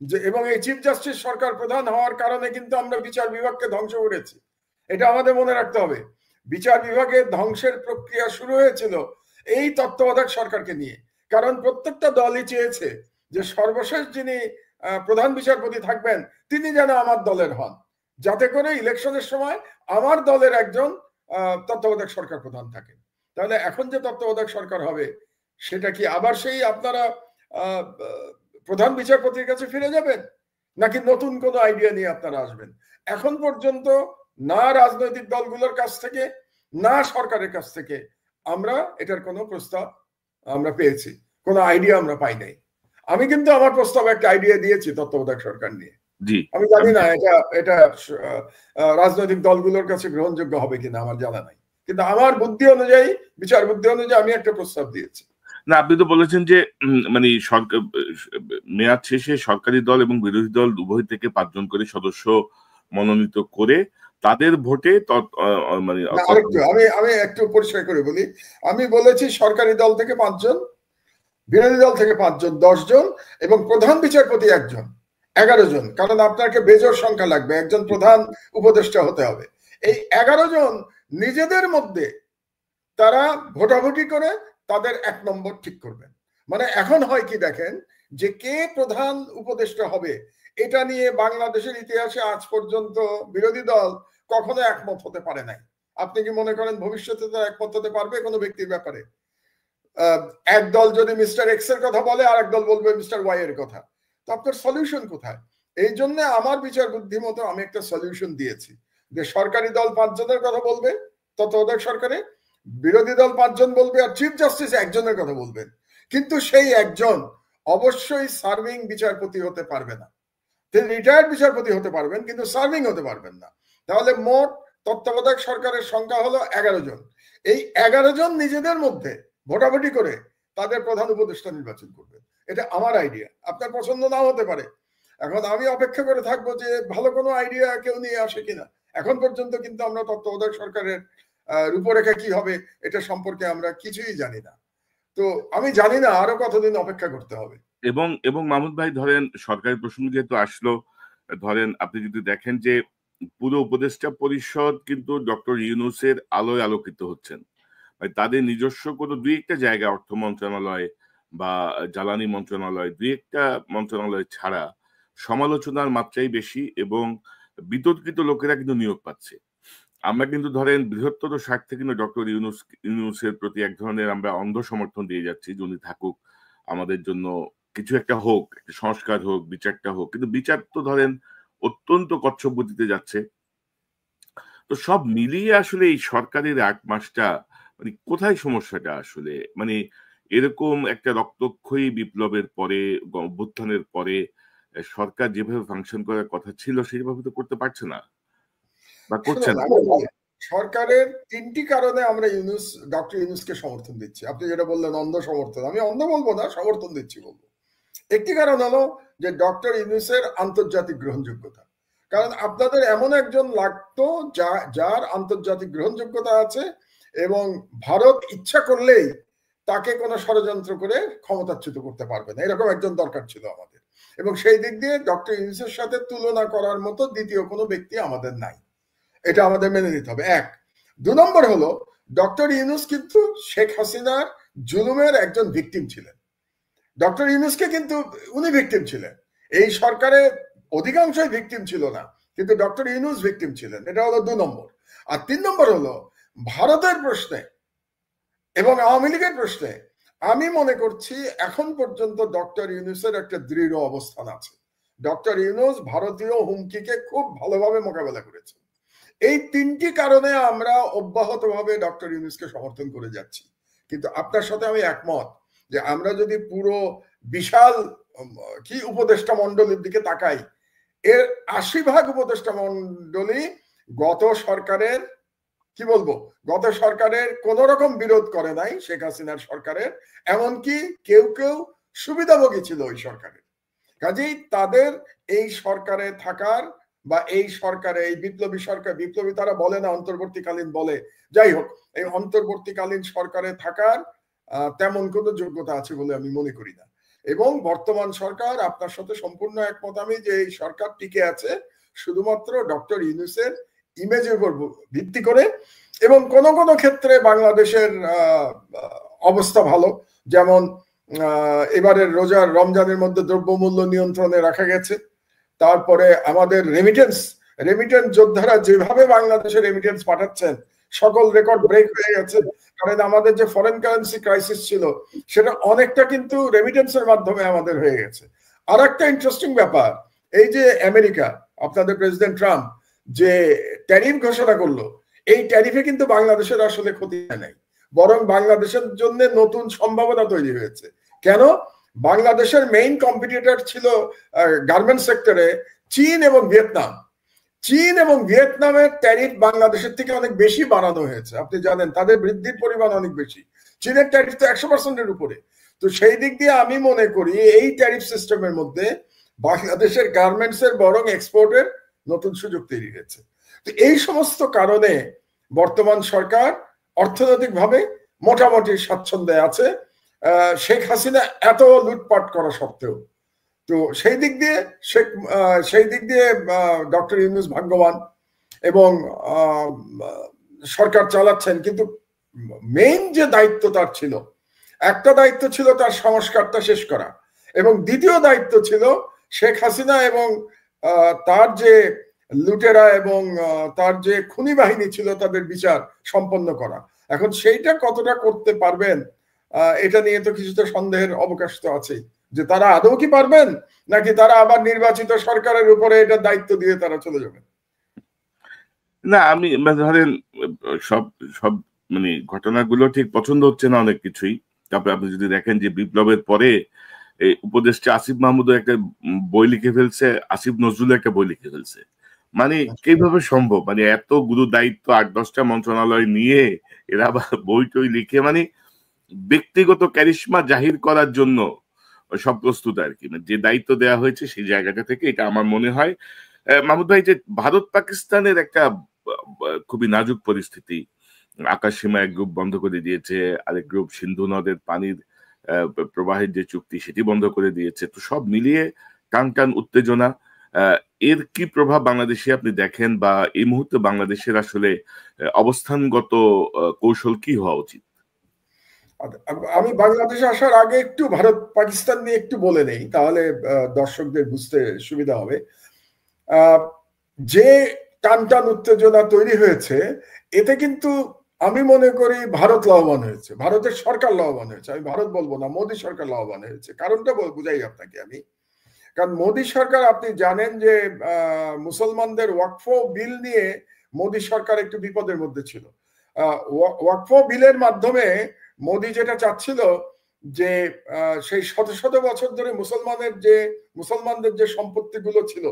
যে এবং এই চিফ জাস্টিস সরকার প্রধান হওয়ার কারণে কিন্তু আমরা বিচার বিভাগকে ধ্বংস করেছি। এটা আমাদের মনে রাখতে হবে। বিচার বিভাগের ধ্বংসের প্রক্রিয়া শুরু হয়েছিল এই তত্ত্বাবধায়ক সরকারকে নিয়ে, কারণ প্রত্যেকটা দলই চেয়েছে যে সর্বশেষ যিনি প্রধান বিচারপতি থাকবেন তিনি যেন আমার দলের হন, যাতে করে ইলেকশনের সময় আমার দলের একজন তত্ত্বাবধায়ক সরকার প্রধান থাকেন। তাহলে এখন যে তত্ত্বাবধায়ক সরকার হবে সেটা কি আবার সেই আপনারা প্রধান বিচারপতির কাছে ফিরে যাবেন, নাকি নতুন কোনো আইডিয়া নিয়ে আপনারা আসবেন? এখন পর্যন্ত না রাজনৈতিক দলগুলোর কাছ থেকে না সরকারের কাছ থেকে আমরা এটার কোনো প্রস্তাব আমরা পেয়েছি, কোনো আইডিয়া আমরা পাই নাই। আমি কিন্তু আমার প্রস্তাবে একটা আইডিয়া দিয়েছি তত্ত্বাবধায়ক সরকার নিয়ে। আমি জানি না এটা রাজনৈতিক দলগুলোর কাছে গ্রহণযোগ্য হবে কিনা, আমার জানা নাই, কিন্তু আমার বুদ্ধি অনুযায়ী, বিচার বুদ্ধি অনুযায়ী আমি একটা প্রস্তাব দিয়েছি। না, আপনি তো বলেছেন যে মানে সরকার মেয়াদ শেষে সরকারি দল এবং বিরোধী দল উভয় থেকে 5 জন করে সদস্য মনোনীত করে তাদের ভোটে মানে আমি একটু পরিষ্কার করে বলি, আমি বলেছি সরকারি দল থেকে 5 জন, বিরোধী দল থেকে 5 জন, 10 জন, এবং প্রধান বিচারপতি 1 জন, 11 জন। কারণ আপনাকে বেজোড় সংখ্যা লাগবে, একজন প্রধান উপদেষ্টা হতে হবে। এই 11 জন নিজেদের মধ্যে তারা ভোটাভুটি করে তাদের 1 নম্বর ঠিক করবেন। মানে এখন হয় কি দেখেন, যে কে প্রধান উপদেষ্টা হবে এটা নিয়ে বাংলাদেশের ইতিহাসে আজ পর্যন্ত বিরোধী দল কখনো একমত হতে পারে নাই। আপনি কি মনে করেন ভবিষ্যতে তারা একমত হতে পারবে কোনো ব্যক্তির ব্যাপারে? একদল যদি মিস্টার এক্স এর কথা বলে আর একদল বলবে মিস্টার ওয়াই এর কথা, তো আপনার সলিউশন কোথায়? এই জন্য আমার বিচার বুদ্ধি মতো আমি একটা সলিউশন দিয়েছি যে সরকারি দল 5 জনের কথা বলবে তত্ত্বাবধায়ক সরকারে, বিরোধী দল 5 জন বলবে, আর চিফ জাস্টিস একজনের কথা বলবেন। কিন্তু সেই একজন অবশ্যই সার্ভিং বিচারপতি হতে পারবে না। তিনি রিটায়ার্ড বিচারপতি হতে পারবেন কিন্তু সার্ভিং হতে পারবেন না। তাহলে মোট তত্ত্বাবধায়ক সরকারের সংখ্যা হলো 11 জন। এই 11 জন নিজেদের মধ্যে ভোটাভুটি করে তাদের প্রধান উপদেষ্টা নির্বাচন করবেন। এটা আমার আইডিয়া, আপনার পছন্দ নাও হতে পারে। এখন আমি অপেক্ষা করে থাকবো যে ভালো কোনো আইডিয়া কেউ নিয়ে আসে কিনা। এখন পর্যন্ত কিন্তু আমরা তত্ত্বাবধায়ক সরকারের রূপরেখা কি হবে এটা সম্পর্কে আমরা কিছুই জানি না। তো আমি জানি না আরো কতদিন অপেক্ষা করতে হবে। এবং এবং মাহমুদ ভাই ধরেন সরকারি প্রসঙ্গ যেহেতু আসলো, ধরেন আপনি যদি দেখেন যে পুরো উপদেষ্টা পরিষদ কিন্তু ডক্টর ইউনূসের আলোয় আলোকিত হচ্ছেন। তাদের নিজস্ব কোনো দুই একটা জায়গা, অর্থ মন্ত্রণালয় বা জ্বালানি মন্ত্রণালয়, দুই একটা মন্ত্রণালয় ছাড়া সমালোচনার মাত্রাই বেশি এবং বিতর্কিত লোকেরা কিন্তু নিয়োগ পাচ্ছে। আমরা কিন্তু ধরেন বৃহত্তর স্বার্থে কিন্তু ডক্টর ইউনূসের প্রতি এক ধরনের আমরা অন্ধ সমর্থন দিয়ে যাচ্ছি, যিনি থাকুক, আমাদের জন্য কিছু একটা হোক, একটা সংস্কার হোক, বিচারটা হোক, কিন্তু বিচার তো ধরেন অত্যন্ত কচ্ছপ গতিতে যাচ্ছে। তো সব মিলিয়ে আসলে এই সরকারের 8 মাসটা মানে কোথায় সমস্যাটা আসলে, মানে এরকম একটা রক্তক্ষয়ী বিপ্লবের পরে, অভ্যুত্থানের পরে সরকার যেভাবে ফাংশন করার কথা ছিল সেইভাবে তো করতে পারছে না বা করছে না। সরকারের 3টি কারণে আমরা ডক্টর ইউনূসকে সমর্থন দিচ্ছি। আপনি যেটা বললেন অন্ধ সমর্থন, আমি অন্ধ বলবো না, সমর্থন দিচ্ছি বলবো। একটি কারণ হলো যে ডক্টর ইউনূসের আন্তর্জাতিক গ্রহণযোগ্যতা। কারণ আপনাদের এমন একজন লাগতো যার আন্তর্জাতিক গ্রহণযোগ্যতা আছে এবং ভারত ইচ্ছা করলেই তাকে কোনো ষড়যন্ত্র করে ক্ষমতাচ্যুত করতে পারবে না, এরকম একজন দরকার ছিল আমাদের। এবং সেই দিক দিয়ে ডক্টর ইউনূসের সাথে তুলনা করার মতো দ্বিতীয় কোনো ব্যক্তি আমাদের নাই, এটা আমাদের মেনে নিতে হবে। 1। 2 নম্বর হলো ডক্টর ইউনূস কিন্তু শেখ হাসিনার জুলুমের একজন ভিকটিম ছিলেন। ডক্টর ইউনূসকে কিন্তু উনি ভিকটিম ছিলেন, এই সরকারে অধিকাংশই ভিকটিম ছিল না, কিন্তু ডক্টর ইউনূস ভিকটিম ছিলেন। এটা হলো 2 নম্বর। আর 3 নম্বর হলো ভারতের প্রশ্নে এবং আওয়ামী লীগের প্রশ্নে আমি মনে করছি এখন পর্যন্ত ডক্টর ইউনূসের একটা দৃঢ় অবস্থান আছে। ডক্টর ইউনূস ভারতীয় হুমকিকে খুব ভালোভাবে মোকাবেলা করেছেন। এই 3টি কারণে আমরা অব্যাহতভাবে ডক্টর ইউনূসকে সমর্থন করে যাচ্ছি। কিন্তু আপনার সাথে আমি একমত যে আমরা যদি পুরো বিশাল কি উপদেষ্টা মণ্ডলীর দিকে তাকাই, এর 80% উপদেষ্টা মণ্ডলী গত সরকারের কি বলবো, গত সরকারের কোন রকম বিরোধ করে নাই শেখ হাসিনার সরকারের, এমনকি কেউ কেউ সুবিধাভোগী ছিল ওই সরকারের। কাজেই তাদের এই সরকারে থাকার বা এই সরকারে, এই বিপ্লবী সরকার, বিপ্লবী তারা বলে না, অন্তর্বর্তীকালীন বলে, যাই হোক, এই অন্তর্বর্তীকালীন সরকারে থাকার তেমন কোনো যোগ্যতা আছে বলে আমি মনে করি না। এবং বর্তমান সরকার, আপনার সাথে সম্পূর্ণ একমত আমি যে এই সরকার টিকে আছে শুধুমাত্র ডক্টর ইউনূসের ইমেজের উপর ভিত্তি করে। এবং কোন কোন ক্ষেত্রে বাংলাদেশের অবস্থা ভালো, যেমন এবারের রমজানের মধ্যে দ্রব্যমূল্য নিয়ন্ত্রণে রাখা গেছে। তারপরে আমাদের রেমিটেন্স যোদ্ধারা যেভাবে বাংলাদেশে রেমিটেন্স পাঠাচ্ছেন, সকল রেকর্ড ব্রেক হয়ে গেছে। কারণ আমাদের যে ফরেন কারেন্সি ক্রাইসিস ছিল সেটা অনেকটা কিন্তু রেমিটেন্সের মাধ্যমে আমাদের হয়ে গেছে। আর একটা ইন্টারেস্টিং ব্যাপার, এই যে আমেরিকা, আপনাদের প্রেসিডেন্ট ট্রাম্প যে ট্যারিফ ঘোষণা করলো, এই ট্যারিফে কিন্তু বাংলাদেশের আসলে ক্ষতি নাই, বরং বাংলাদেশের জন্য নতুন সম্ভাবনা তৈরি হয়েছে। কেন? বাংলাদেশের মেইন কম্পিটিটর ছিল গার্মেন্টস সেক্টরে চীন এবং ভিয়েতনাম। চীন এবং ভিয়েতনামের ট্যারিফ বাংলাদেশের থেকে অনেক বেশি বাড়ানো হয়েছে, আপনি জানেন, তাদের বৃদ্ধির পরিমাণ অনেক বেশি। চীনের ট্যারিফ তো 100%-এর উপরে। তো সেই দিক দিয়ে আমি মনে করি এই ট্যারিফ সিস্টেমের মধ্যে বাংলাদেশের গার্মেন্টস এর বরং এক্সপোর্টের নতুন সুযোগ তৈরি হয়েছে। তো এই সমস্ত কারণে বর্তমান সরকার অর্থনৈতিকভাবে মোটামুটি স্বাচ্ছন্দ্যে আছে, শেখ হাসিনা এত লুটপাট করা সত্ত্বেও। তো সেই দিক দিয়ে ডক্টর ইউনূস ভাগ্যবান এবং সরকার চালাচ্ছেন। কিন্তু মেইন যে দায়িত্ব তার ছিল, একটা দায়িত্ব ছিল তার সংস্কারটা শেষ করা, এবং দ্বিতীয় দায়িত্ব ছিল শেখ হাসিনা এবং তার যে লুটেরা এবং তার যে খুনি বাহিনী ছিল তাদের বিচার সম্পন্ন করা। এখন সেইটা কতটা করতে পারবেন এটা নিয়ে তো কিছুটা সন্দেহের অবকাশ তো আছেই, যে তারা আদৌ কি পারবেন, নাকি তারা আবার নির্বাচিত সরকারের উপরে এটা দায়িত্ব দিয়ে তারা চলে যাবেন। না আমি ধরেন সব সব মানে ঘটনাগুলো ঠিক পছন্দ হচ্ছে না অনেক কিছুই। তারপরে আপনি যদি দেখেন যে বিপ্লবের পরে এই উপদেষ্টা আসিফ মাহমুদও একটা বই লিখে ফেলছে, আসিফ নজরুল একটা বই লিখে ফেলছে। মানে কিভাবে সম্ভব? মানে এত গুরু দায়িত্ব ৮-১০টা মন্ত্রণালয় নিয়ে এরা আবার বই টই লিখে মানে ব্যক্তিগত ক্যারিশমা জাহির করার জন্য সব প্রস্তুত আর কি। মানে যে দায়িত্ব দেওয়া হয়েছে সেই জায়গাটা থেকে এটা আমার মনে হয় মাহমুদ ভাই যে ভারত পাকিস্তানের একটা খুবই নাজুক পরিস্থিতি। আকাশ সীমা এক গ্রুপ বন্ধ করে দিয়েছে, আরেক গ্রুপ সিন্ধু নদের পানির প্রবাহের যে চুক্তি সেটি বন্ধ করে দিয়েছে। তো সব মিলিয়ে টান টান উত্তেজনা। এর কি প্রভাব বাংলাদেশে আপনি দেখেন, বা এই মুহূর্তে বাংলাদেশের আসলে অবস্থানগত কৌশল কি হওয়া উচিত? আমি বাংলাদেশে আসার আগে একটু ভারত পাকিস্তান নিয়ে একটু বলে নেই, তাহলে দর্শকদের বুঝতে সুবিধা হবে। যে টান টান উত্তেজনা তৈরি হয়েছে, এতে কিন্তু আমি মনে করি ভারত লাভবান হয়েছে, ভারতের সরকার লাভবান হয়েছে। আমি ভারত বলবো না, মোদী সরকার লাভবান হয়েছে। কারণটা বুঝাই আপনাকে আমি। কারণ মোদী সরকার, আপনি জানেন যে মুসলমানদের ওয়াকফ বিল নিয়ে মোদী সরকার একটু বিপদের মধ্যে ছিল। ওয়াকফ বিলের মাধ্যমে মোদী যেটা চাচ্ছিল যে সেই শত শত বছর ধরে মুসলমানদের যে সম্পত্তিগুলো ছিল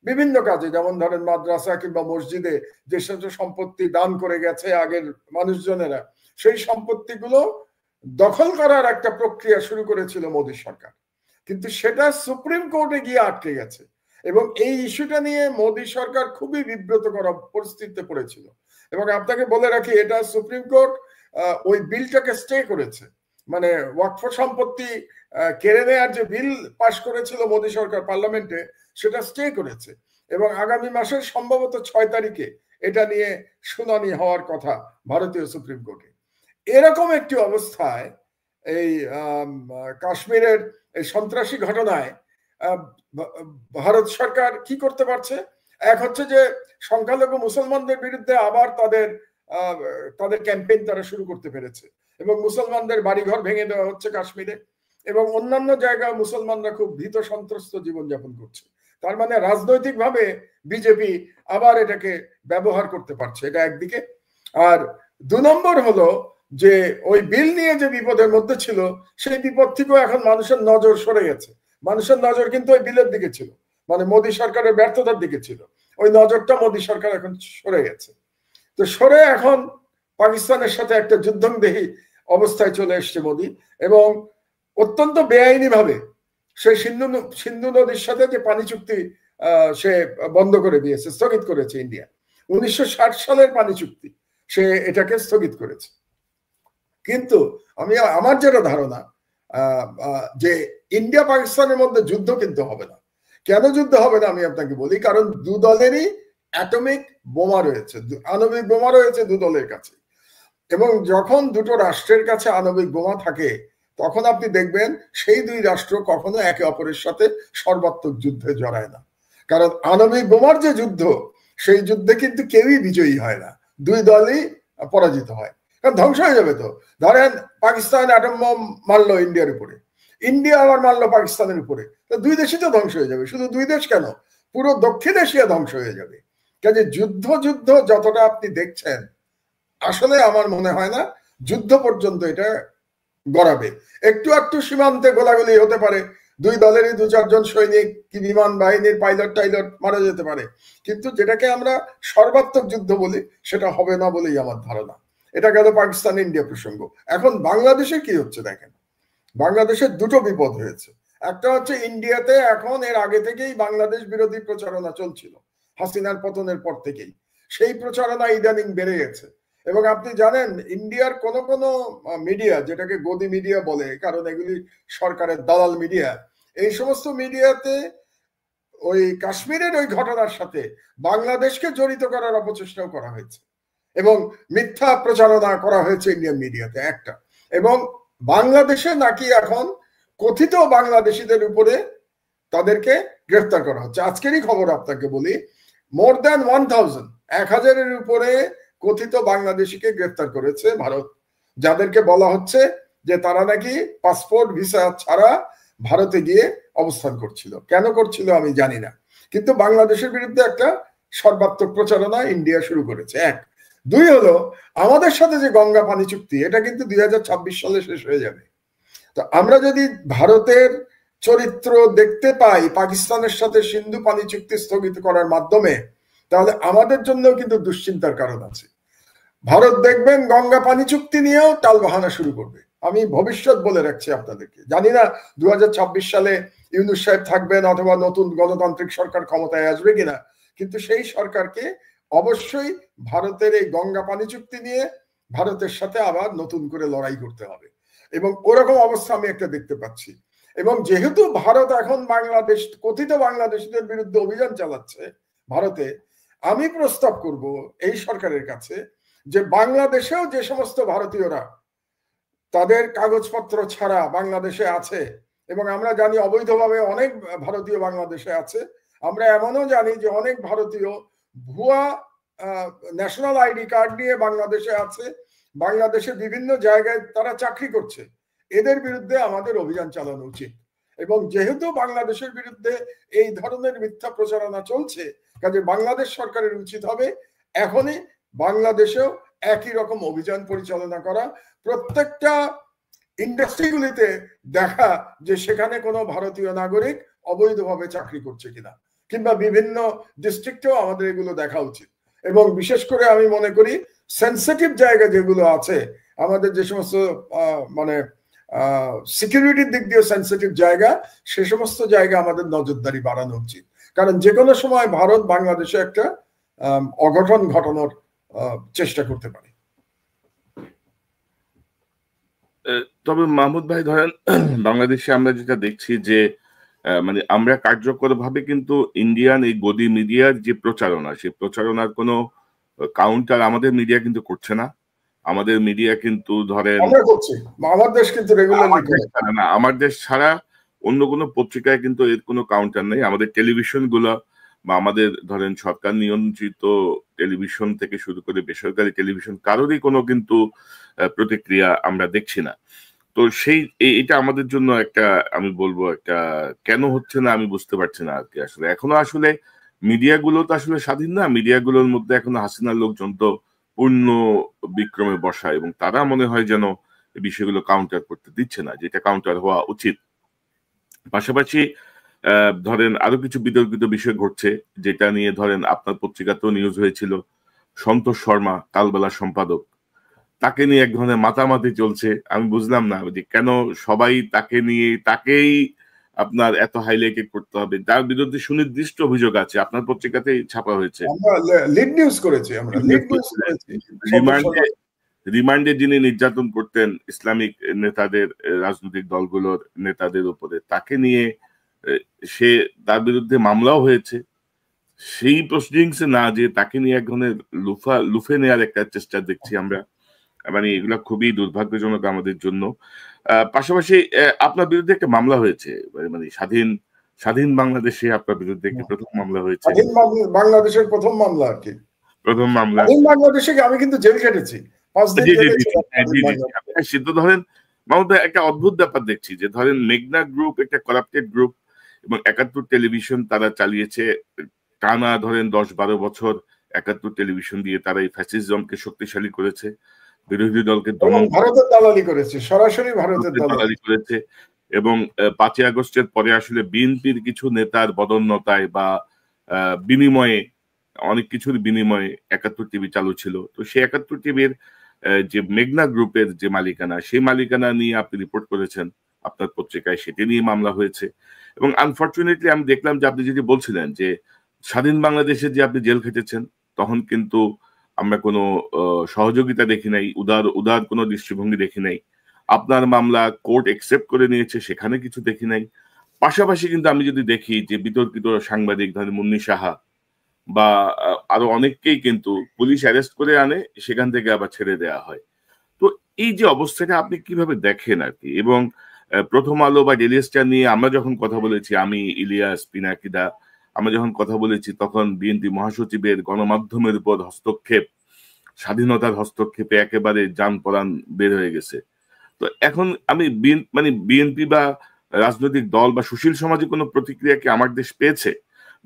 বিভিন্ন কাজে, যেমন ধরেন মাদ্রাসা কিংবা মসজিদে যে সব সম্পত্তি দান করে গেছে আগের মানুষজনেরা, সেই সম্পত্তিগুলো দখল করার একটা প্রক্রিয়া শুরু করেছিল মোদী সরকার। কিন্তু সেটা সুপ্রিম কোর্টে গিয়ে আটকে গেছে, এবং এই ইস্যুটা নিয়ে মোদী সরকার খুবই বিব্রত করা পরিস্থিতিতে পড়েছিল। এবং আপনাকে বলে রাখি, এটা সুপ্রিম কোর্ট ওই বিলটাকে স্টে করেছে। মানে ওয়াকফ সম্পত্তি কেড়ে নেওয়ার যে বিল পাশ করেছিল মোদী সরকার পার্লামেন্টে, সেটা স্টে করেছে, এবং আগামী মাসের সম্ভবত 6 তারিখে এটা নিয়ে শুনানি হওয়ার কথা ভারতীয় সুপ্রিম কোর্টে। এরকম একটি অবস্থায় এই কাশ্মীরের এই সন্ত্রাসী ঘটনায় ভারত সরকার কি করতে পারছে? এক হচ্ছে যে সংখ্যালঘু মুসলমানদের বিরুদ্ধে আবার তাদের ক্যাম্পেইন তারা শুরু করতে পেরেছে, এবং মুসলমানদের বাড়িঘর ভেঙে দেওয়া হচ্ছে কাশ্মীরে, এবং অন্যান্য জায়গায় মুসলমানরা খুব ভীত সন্ত্রস্ত জীবনযাপন করছে। তার মানে রাজনৈতিকভাবে বিজেপি আবার এটাকে ব্যবহার করতে পারছে, এটা একদিকে। আর 2 নম্বর হলো যে ওই বিল নিয়ে যে বিপদের মধ্যে ছিল, সেই বিপদ থেকেও এখন মানুষের নজর সরে গেছে। মানুষের নজর কিন্তু ওই বিলের দিকে ছিল, মানে মোদী সরকারের ব্যর্থতার দিকে ছিল। ওই নজরটা মোদী সরকার এখন সরে গেছে। তো সরে এখন পাকিস্তানের সাথে একটা যুদ্ধংদেহী অবস্থায় চলে এসছে মোদী, এবং অত্যন্ত বেআইনি ভাবে সে সিন্ধু নদীর সাথে যে পানি চুক্তি সে বন্ধ করে দিয়েছে, স্থগিত করেছে ইন্ডিয়া। 1960 সালের পানি চুক্তি, সে এটাকে স্থগিত করেছে। কিন্তু আমার যেটা ধারণা, যে ইন্ডিয়া পাকিস্তানের মধ্যে যুদ্ধ কিন্তু হবে না। কেন যুদ্ধ হবে না আমি আপনাকে বলি। কারণ 2 দলেরই অ্যাটমিক বোমা রয়েছে, আণবিক বোমা রয়েছে 2 দলের কাছে। এবং যখন দুটো রাষ্ট্রের কাছে আণবিক বোমা থাকে, তখন আপনি দেখবেন সেই 2 রাষ্ট্র কখনো একে অপরের সাথে সর্বাত্মক যুদ্ধে জড়ায় না। কারণ আণবিক বোমার যে যুদ্ধ, সেই যুদ্ধে কিন্তু কেউই বিজয়ী হয় না, 2 দলই পরাজিত হয়। কারণ ধ্বংস হয়ে যাবে। তো ধরেন পাকিস্তান অ্যাটম বোম মারলো ইন্ডিয়ার উপরে, ইন্ডিয়া আবার মারলো পাকিস্তানের উপরে, তো 2 দেশই তো ধ্বংস হয়ে যাবে। শুধু 2 দেশ কেন, পুরো দক্ষিণ এশিয়া ধ্বংস হয়ে যাবে। কাজে যুদ্ধ যতটা আপনি দেখছেন, আসলে আমার মনে হয় না যুদ্ধ পর্যন্ত এটা গড়াবে। একটু একটু সীমান্তে গোলাগুলি হতে পারে, 2 দলেরই 2-4 জন সৈনিক কি বিমান বাহিনীর পাইলট মারা যেতে পারে, কিন্তু যেটাকে আমরা সর্বাত্মক যুদ্ধ বলি, সেটা হবে না বলেই আমার ধারণা। এটা গেল পাকিস্তান ইন্ডিয়া প্রসঙ্গ। এখন বাংলাদেশে কি হচ্ছে দেখেন। বাংলাদেশের 2টো বিপদ হয়েছে। একটা হচ্ছে ইন্ডিয়াতে এখন এর আগে থেকেই বাংলাদেশ বিরোধী প্রচারণা চলছিল, হাসিনার পতনের পর থেকেই। সেই প্রচারণা ইদানিং বেড়ে গেছে। এবং আপনি জানেন ইন্ডিয়ার কোন কোন মিডিয়া, যেটাকে গদি মিডিয়া বলে, কারণ এগুলি সরকারের দালাল মিডিয়া, এই সমস্ত মিডিয়াতে ওই কাশ্মীরের ওই ঘটনার সাথে বাংলাদেশকে জড়িত করার অপচেষ্টাও করা হয়েছে, এবং মিথ্যা প্রচারণা করা হয়েছে ইন্ডিয়ান মিডিয়াতে একটা। এবং বাংলাদেশে নাকি এখন কথিত বাংলাদেশিদের উপরে তাদেরকে গ্রেফতার করা হচ্ছে। আজকেরই খবর আপনাকে বলি, মোর দ্যান 1000-এর উপরে কথিত বাংলাদেশিকে গ্রেফতার করেছে ভারত, যাদেরকে বলা হচ্ছে যে তারা নাকি পাসপোর্ট ভিসা ছাড়া ভারতে গিয়ে অবস্থান করছিল। কেন করছিল আমি জানি না, কিন্তু বাংলাদেশের বিরুদ্ধে একটা সর্বাত্মক প্রচারণা ইন্ডিয়া শুরু করেছে। এক। দুই হলো, আমাদের সাথে যে গঙ্গা পানি চুক্তি, এটা কিন্তু 2026 সালে শেষ হয়ে যাবে। তো আমরা যদি ভারতের চরিত্র দেখতে পাই পাকিস্তানের সাথে সিন্ধু পানি চুক্তি স্থগিত করার মাধ্যমে, তাহলে আমাদের জন্যও কিন্তু দুশ্চিন্তার কারণ আছে। ভারত দেখবেন গঙ্গা পানি চুক্তি নিয়েও টালবাহানা শুরু করবে। আমি ভবিষ্যৎ বলে রাখছি আপনাদেরকে, জানি না 2026 সালে ইউনূস সাহেব থাকবেন অথবা নতুন গণতান্ত্রিক সরকার ক্ষমতায় আসবে কিনা, কিন্তু সেই সরকারকে অবশ্যই ভারতের এই গঙ্গা পানি চুক্তি নিয়ে ভারতের সাথে আবার নতুন করে লড়াই করতে হবে, এবং ওরকম অবস্থা আমি একটা দেখতে পাচ্ছি। এবং যেহেতু ভারত এখন বাংলাদেশ, কথিত বাংলাদেশিদের বিরুদ্ধে অভিযান চালাচ্ছে ভারতে, আমি প্রস্তাব করব এই সরকারের কাছে যে বাংলাদেশেও যে সমস্ত ভারতীয়রা তাদের কাগজপত্র ছাড়া বাংলাদেশে আছে, এবং আমরা জানি অবৈধভাবে অনেক ভারতীয় বাংলাদেশে আছে, আমরা এমনও জানি যে অনেক ভারতীয় ভুয়া ন্যাশনাল আইডি কার্ড নিয়ে বাংলাদেশে আছে, বাংলাদেশে বিভিন্ন জায়গায় তারা চাকরি করছে, এদের বিরুদ্ধে আমাদের অভিযান চালানো উচিত। এবং যেহেতু বাংলাদেশের বিরুদ্ধে এই ধরনের মিথ্যা প্রচারণা চলছে, কাজে বাংলাদেশ সরকারের উচিত হবে এখনই বাংলাদেশেও একই রকম অভিযান পরিচালনা করা, প্রত্যেকটা ইন্ডাস্ট্রিগুলিতে দেখা যে সেখানে কোনো ভারতীয় নাগরিক অবৈধভাবে চাকরি করছে কিনা, কিংবা বিভিন্ন ডিস্ট্রিক্টেও আমাদের এগুলো দেখা উচিত। এবং বিশেষ করে আমি মনে করি সেন্সিটিভ জায়গা যেগুলো আছে, আমাদের যে সমস্ত মানে সিকিউরিটির দিক দিয়ে সেন্সিটিভ জায়গা, সে সমস্ত জায়গা আমাদের নজরদারি বাড়ানো উচিত। কারণ যে কোনো সময় ভারত বাংলাদেশে একটা অঘটন ঘটানোর চেষ্টা করতে পারে। তবে মাহমুদ ভাই, ধরেন বাংলাদেশে আমরা যেটা দেখছি যে মানে আমরা কার্যকরভাবে কিন্তু ইন্ডিয়ান এই গদি মিডিয়ার যে প্রচারণা, সেই প্রচারণার কোনো কাউন্টার আমাদের মিডিয়া কিন্তু করছে না। আমাদের মিডিয়া কিন্তু ধরেন আমার দেশ কিন্তু না, আমার দেশ ছাড়া অন্য কোনো পত্রিকায় কিন্তু এর কোনো কাউন্টার নেই। আমাদের টেলিভিশন গুলো বা আমাদের ধরেন সরকার নিয়ন্ত্রিত টেলিভিশন থেকে শুরু করে বেসরকারি টেলিভিশন, কারোরই কোনো কিন্তু প্রতিক্রিয়া আমরা দেখছি না। তো সেই এটা আমাদের জন্য একটা, আমি বলবো একটা, কেন হচ্ছে না আমি বুঝতে পারছি না আর কি। আসলে এখনো আসলে মিডিয়াগুলো তো আসলে স্বাধীন না, মিডিয়াগুলোর মধ্যে এখনো হাসিনার লোকজন তো পূর্ণ বিক্রমে বসা, এবং তারা মনে হয় যেন এই বিষয়গুলো কাউন্টার করতে দিচ্ছে না, যেটা কাউন্টার হওয়া উচিত। পাশাপাশি ধরেন আরো কিছু বিতর্কিত বিষয় ঘটছে, যেটা নিয়ে ধরেন আপনার পত্রিকাতেও নিউজ হয়েছিল। সন্তোষ শর্মা কালবেলা সম্পাদক, তাকে নিয়ে এক ধরনের মাতামাতি চলছে। আমি বুঝলাম না যে কেন সবাই তাকে নিয়ে, তাকেই আপনার এত হাইলাইটেড করতে হবে, যার বিরুদ্ধে সুনির্দিষ্ট অভিযোগ আছে। আপনার পত্রিকাতেই ছাপা হয়েছে, লিড নিউজ করেছি আমরা, রিমান্ডে যিনি নির্যাতন করতেন ইসলামিক নেতাদের, রাজনৈতিক দলগুলোর নেতাদের উপরে, তাকে নিয়ে তার বিরুদ্ধে মামলাও হয়েছে। সেই প্রসিডিংসে না, যে তাকে নিয়ে এক ধরনের লুফে নেওয়ার একটা চেষ্টা দেখছি আমরা। মানে এগুলা খুবই দুর্ভাগ্যজনক আমাদের জন্য। পাশাপাশি আপনার বিরুদ্ধে একটা মামলা হয়েছে, মানে স্বাধীন বাংলাদেশে আপনার বিরুদ্ধে একটি প্রথম মামলা হয়েছে। বাংলাদেশের প্রথম মামলা আর কি, প্রথম মামলা। বাংলাদেশে আমি কিন্তু জেল খেটেছি 5 দিন। সিদ্ধ ধরেন মামুদ ভাই, একটা অদ্ভুত ব্যাপার দেখছি যে ধরেন মেঘনা গ্রুপ একটা করাপ্টেড গ্রুপ, এবং 71 টেলিভিশন তারা চালিয়েছে টানা ধরেন 10-12 বছর। 71 টেলিভিশন দিয়ে তারা এই ফ্যাসিজমকে শক্তিশালী করেছে, বিরোধী দলকে দমন, ভারতের দালালি করেছে, সরাসরি ভারতের দালালি করেছে। এবং 5ই আগস্টের পরে আসলে বিএনপির কিছু নেতার বদন্যতায় বা বিনিময়ে, অনেক কিছুর বিনিময়ে 71 টিভি চালু ছিল। তো সেই 71 টিভির যে মেঘনা গ্রুপের যে মালিকানা, সেই মালিকানা নিয়ে আপনি রিপোর্ট করেছেন আপনার পত্রিকায়, সেটি নিয়ে মামলা হয়েছে। এবং আনফরচুনেটলি আমি দেখলাম যে আপনি যেটি বলছিলেন যে স্বাধীন বাংলাদেশে যে আপনি জেল খেটেছেন, তখন কিন্তু আমরা কোনো সহযোগিতা দেখি নাই, উদার কোনো দৃষ্টিভঙ্গি দেখি নাই। আপনার মামলা কোর্ট একসেপ্ট করে নিয়েছে, সেখানে কিছু দেখি নাই। পাশাপাশি কিন্তু আমি যদি দেখি যে বিতর্কিত সাংবাদিক ধরেন মুন্নি সাহা বা আরো অনেককেই কিন্তু পুলিশ অ্যারেস্ট করে আনে, সেখান থেকে আবার ছেড়ে দেওয়া হয়। তো এই যে অবস্থাটা আপনি কিভাবে দেখেন আর কি? এবং প্রথম আলো বা ডেইলি স্টার নিয়ে আমরা যখন কথা বলেছি, আমি, ইলিয়াস, পিনাকিদা, আমরা যখন কথা বলেছি, তখন বিএনপি মহাসচিবের গণমাধ্যমের উপর হস্তক্ষেপ, স্বাধীনতার হস্তক্ষেপে একেবারে যান পরাণ বের হয়ে গেছে। তো এখন আমি মানে বিএনপি বা রাজনৈতিক দল বা সুশীল সমাজে কোনো প্রতিক্রিয়া কি আমার দেশ পেয়েছে,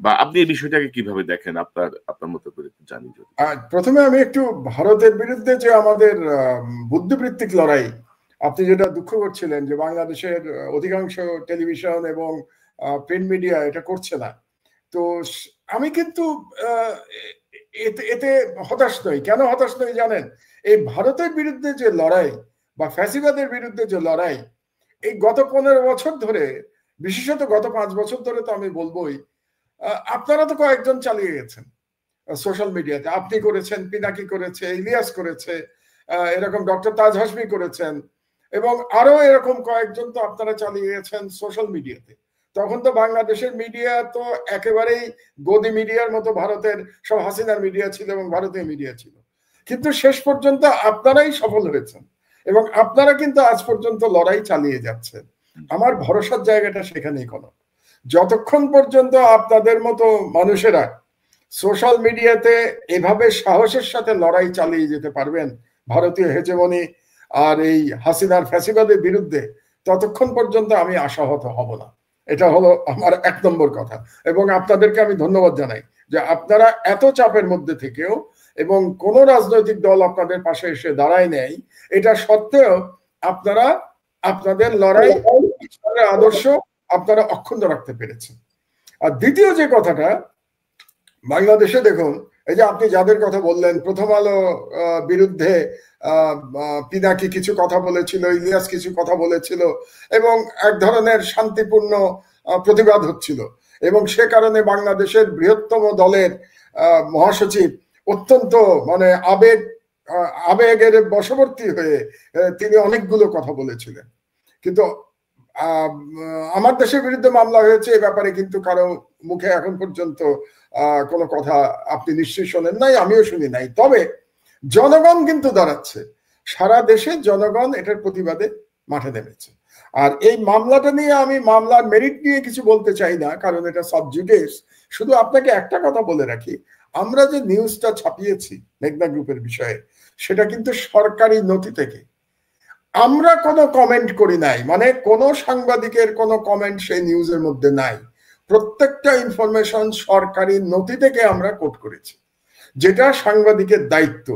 বা আপনি এই বিষয়টাকে কিভাবে দেখেন আপনার মতো করে একটু জানি যদি। প্রথমে আমি একটু ভারতের বিরুদ্ধে যে আমাদের বুদ্ধিবৃত্তিক লড়াই, আপনি যেটা দুঃখ করছিলেন যে বাংলাদেশের অধিকাংশ টেলিভিশন এবং প্রিন্ট মিডিয়া এটা করছে না, তো আমি কিন্তু এতে হতাশ নই। কেন হতাশ নই জানেন? এই ভারতের বিরুদ্ধে যে লড়াই বা ফ্যাসিবাদের বিরুদ্ধে যে লড়াই, এই গত 15 বছর ধরে, বিশেষত গত 5 বছর ধরে তো আমি বলবোই, আপনারা তো কয়েকজন চালিয়ে গেছেন সোশ্যাল মিডিয়াতে। আপনি করেছেন, পিনাকি করেছে, ইলিয়াস করেছে, এরকম ডক্টর তাজ হাসমি করেছেন, এবং আরো এরকম কয়েকজন তো আপনারা চালিয়ে গেছেন সোশ্যাল মিডিয়াতে। তখন তো বাংলাদেশের মিডিয়া তো একেবারেই গদি মিডিয়ার মতো ভারতের সব হাসিনার মিডিয়া ছিল এবং ভারতীয় মিডিয়া ছিল। কিন্তু শেষ পর্যন্ত আপনারাই সফল হয়েছেন এবং আপনারা কিন্তু আজ পর্যন্ত লড়াই চালিয়ে যাচ্ছেন। আমার ভরসার জায়গাটা সেখানেই। কোনো যতক্ষণ পর্যন্ত আপনাদের মতো মানুষেরা সোশ্যাল মিডিয়াতে এভাবে সাহসের সাথে লড়াই চালিয়ে যেতে পারবেন ভারতীয় হেজেমনি আর এই হাসিনার ফ্যাসিবাদের বিরুদ্ধে, ততক্ষণ পর্যন্ত আমি আশাহত হব না। এটা হলো আমার 1 নম্বর কথা। এবং আপনাদেরকে আমি ধন্যবাদ জানাই যে আপনারা এত চাপের মধ্যে থেকেও এবং কোন রাজনৈতিক দল আপনাদের পাশে এসে দাঁড়ায় নেই, এটা সত্ত্বেও আপনারা আপনাদের লড়াই, আদর্শ আপনারা অক্ষুণ্ণ রাখতে পেরেছেন। আর দ্বিতীয় যে কথাটা, বাংলাদেশে দেখুন, এই যে আপনি যাদের কথা বললেন, প্রথম আলো বিরুদ্ধে পিনাকি কিছু কথা বলেছিল, ইলিয়াস কিছু কথা বলেছিল এবং এক ধরনের শান্তিপূর্ণ প্রতিবাদ হচ্ছিল, এবং সে কারণে বাংলাদেশের বৃহত্তম দলের মহাসচিব অত্যন্ত মানে আবেগের বশবর্তী হয়ে তিনি অনেকগুলো কথা বলেছিলেন। কিন্তু আমার দেশের বিরুদ্ধে মামলা হয়েছে এ ব্যাপারে কিন্তু কারো মুখে এখন পর্যন্ত কোনো কথা আপনি নিশ্চয়ই শোনেন নাই, আমিও শুনি নাই। তবে জনগণ কিন্তু দাঁড়াচ্ছে, সারা দেশের জনগণ এটার প্রতিবাদে মাঠে নেমেছে। আর এই মামলাটা নিয়ে আমি মামলার মেরিট নিয়ে কিছু বলতে চাই না, কারণ এটা সাব জুডিস। শুধু আপনাকে একটা কথা বলে রাখি, আমরা যে নিউজটা ছাপিয়েছি মেঘনা গ্রুপের বিষয়ে, সেটা কিন্তু সরকারি নথি থেকে। আমরা কোনো কমেন্ট করি নাই, মানে কোনো সাংবাদিকের কোনো কমেন্ট সেই নিউজের মধ্যে নাই। প্রত্যেকটা ইনফরমেশন সরকারি নথি থেকে আমরা কোট করেছি, যেটা সাংবাদিকের দায়িত্ব।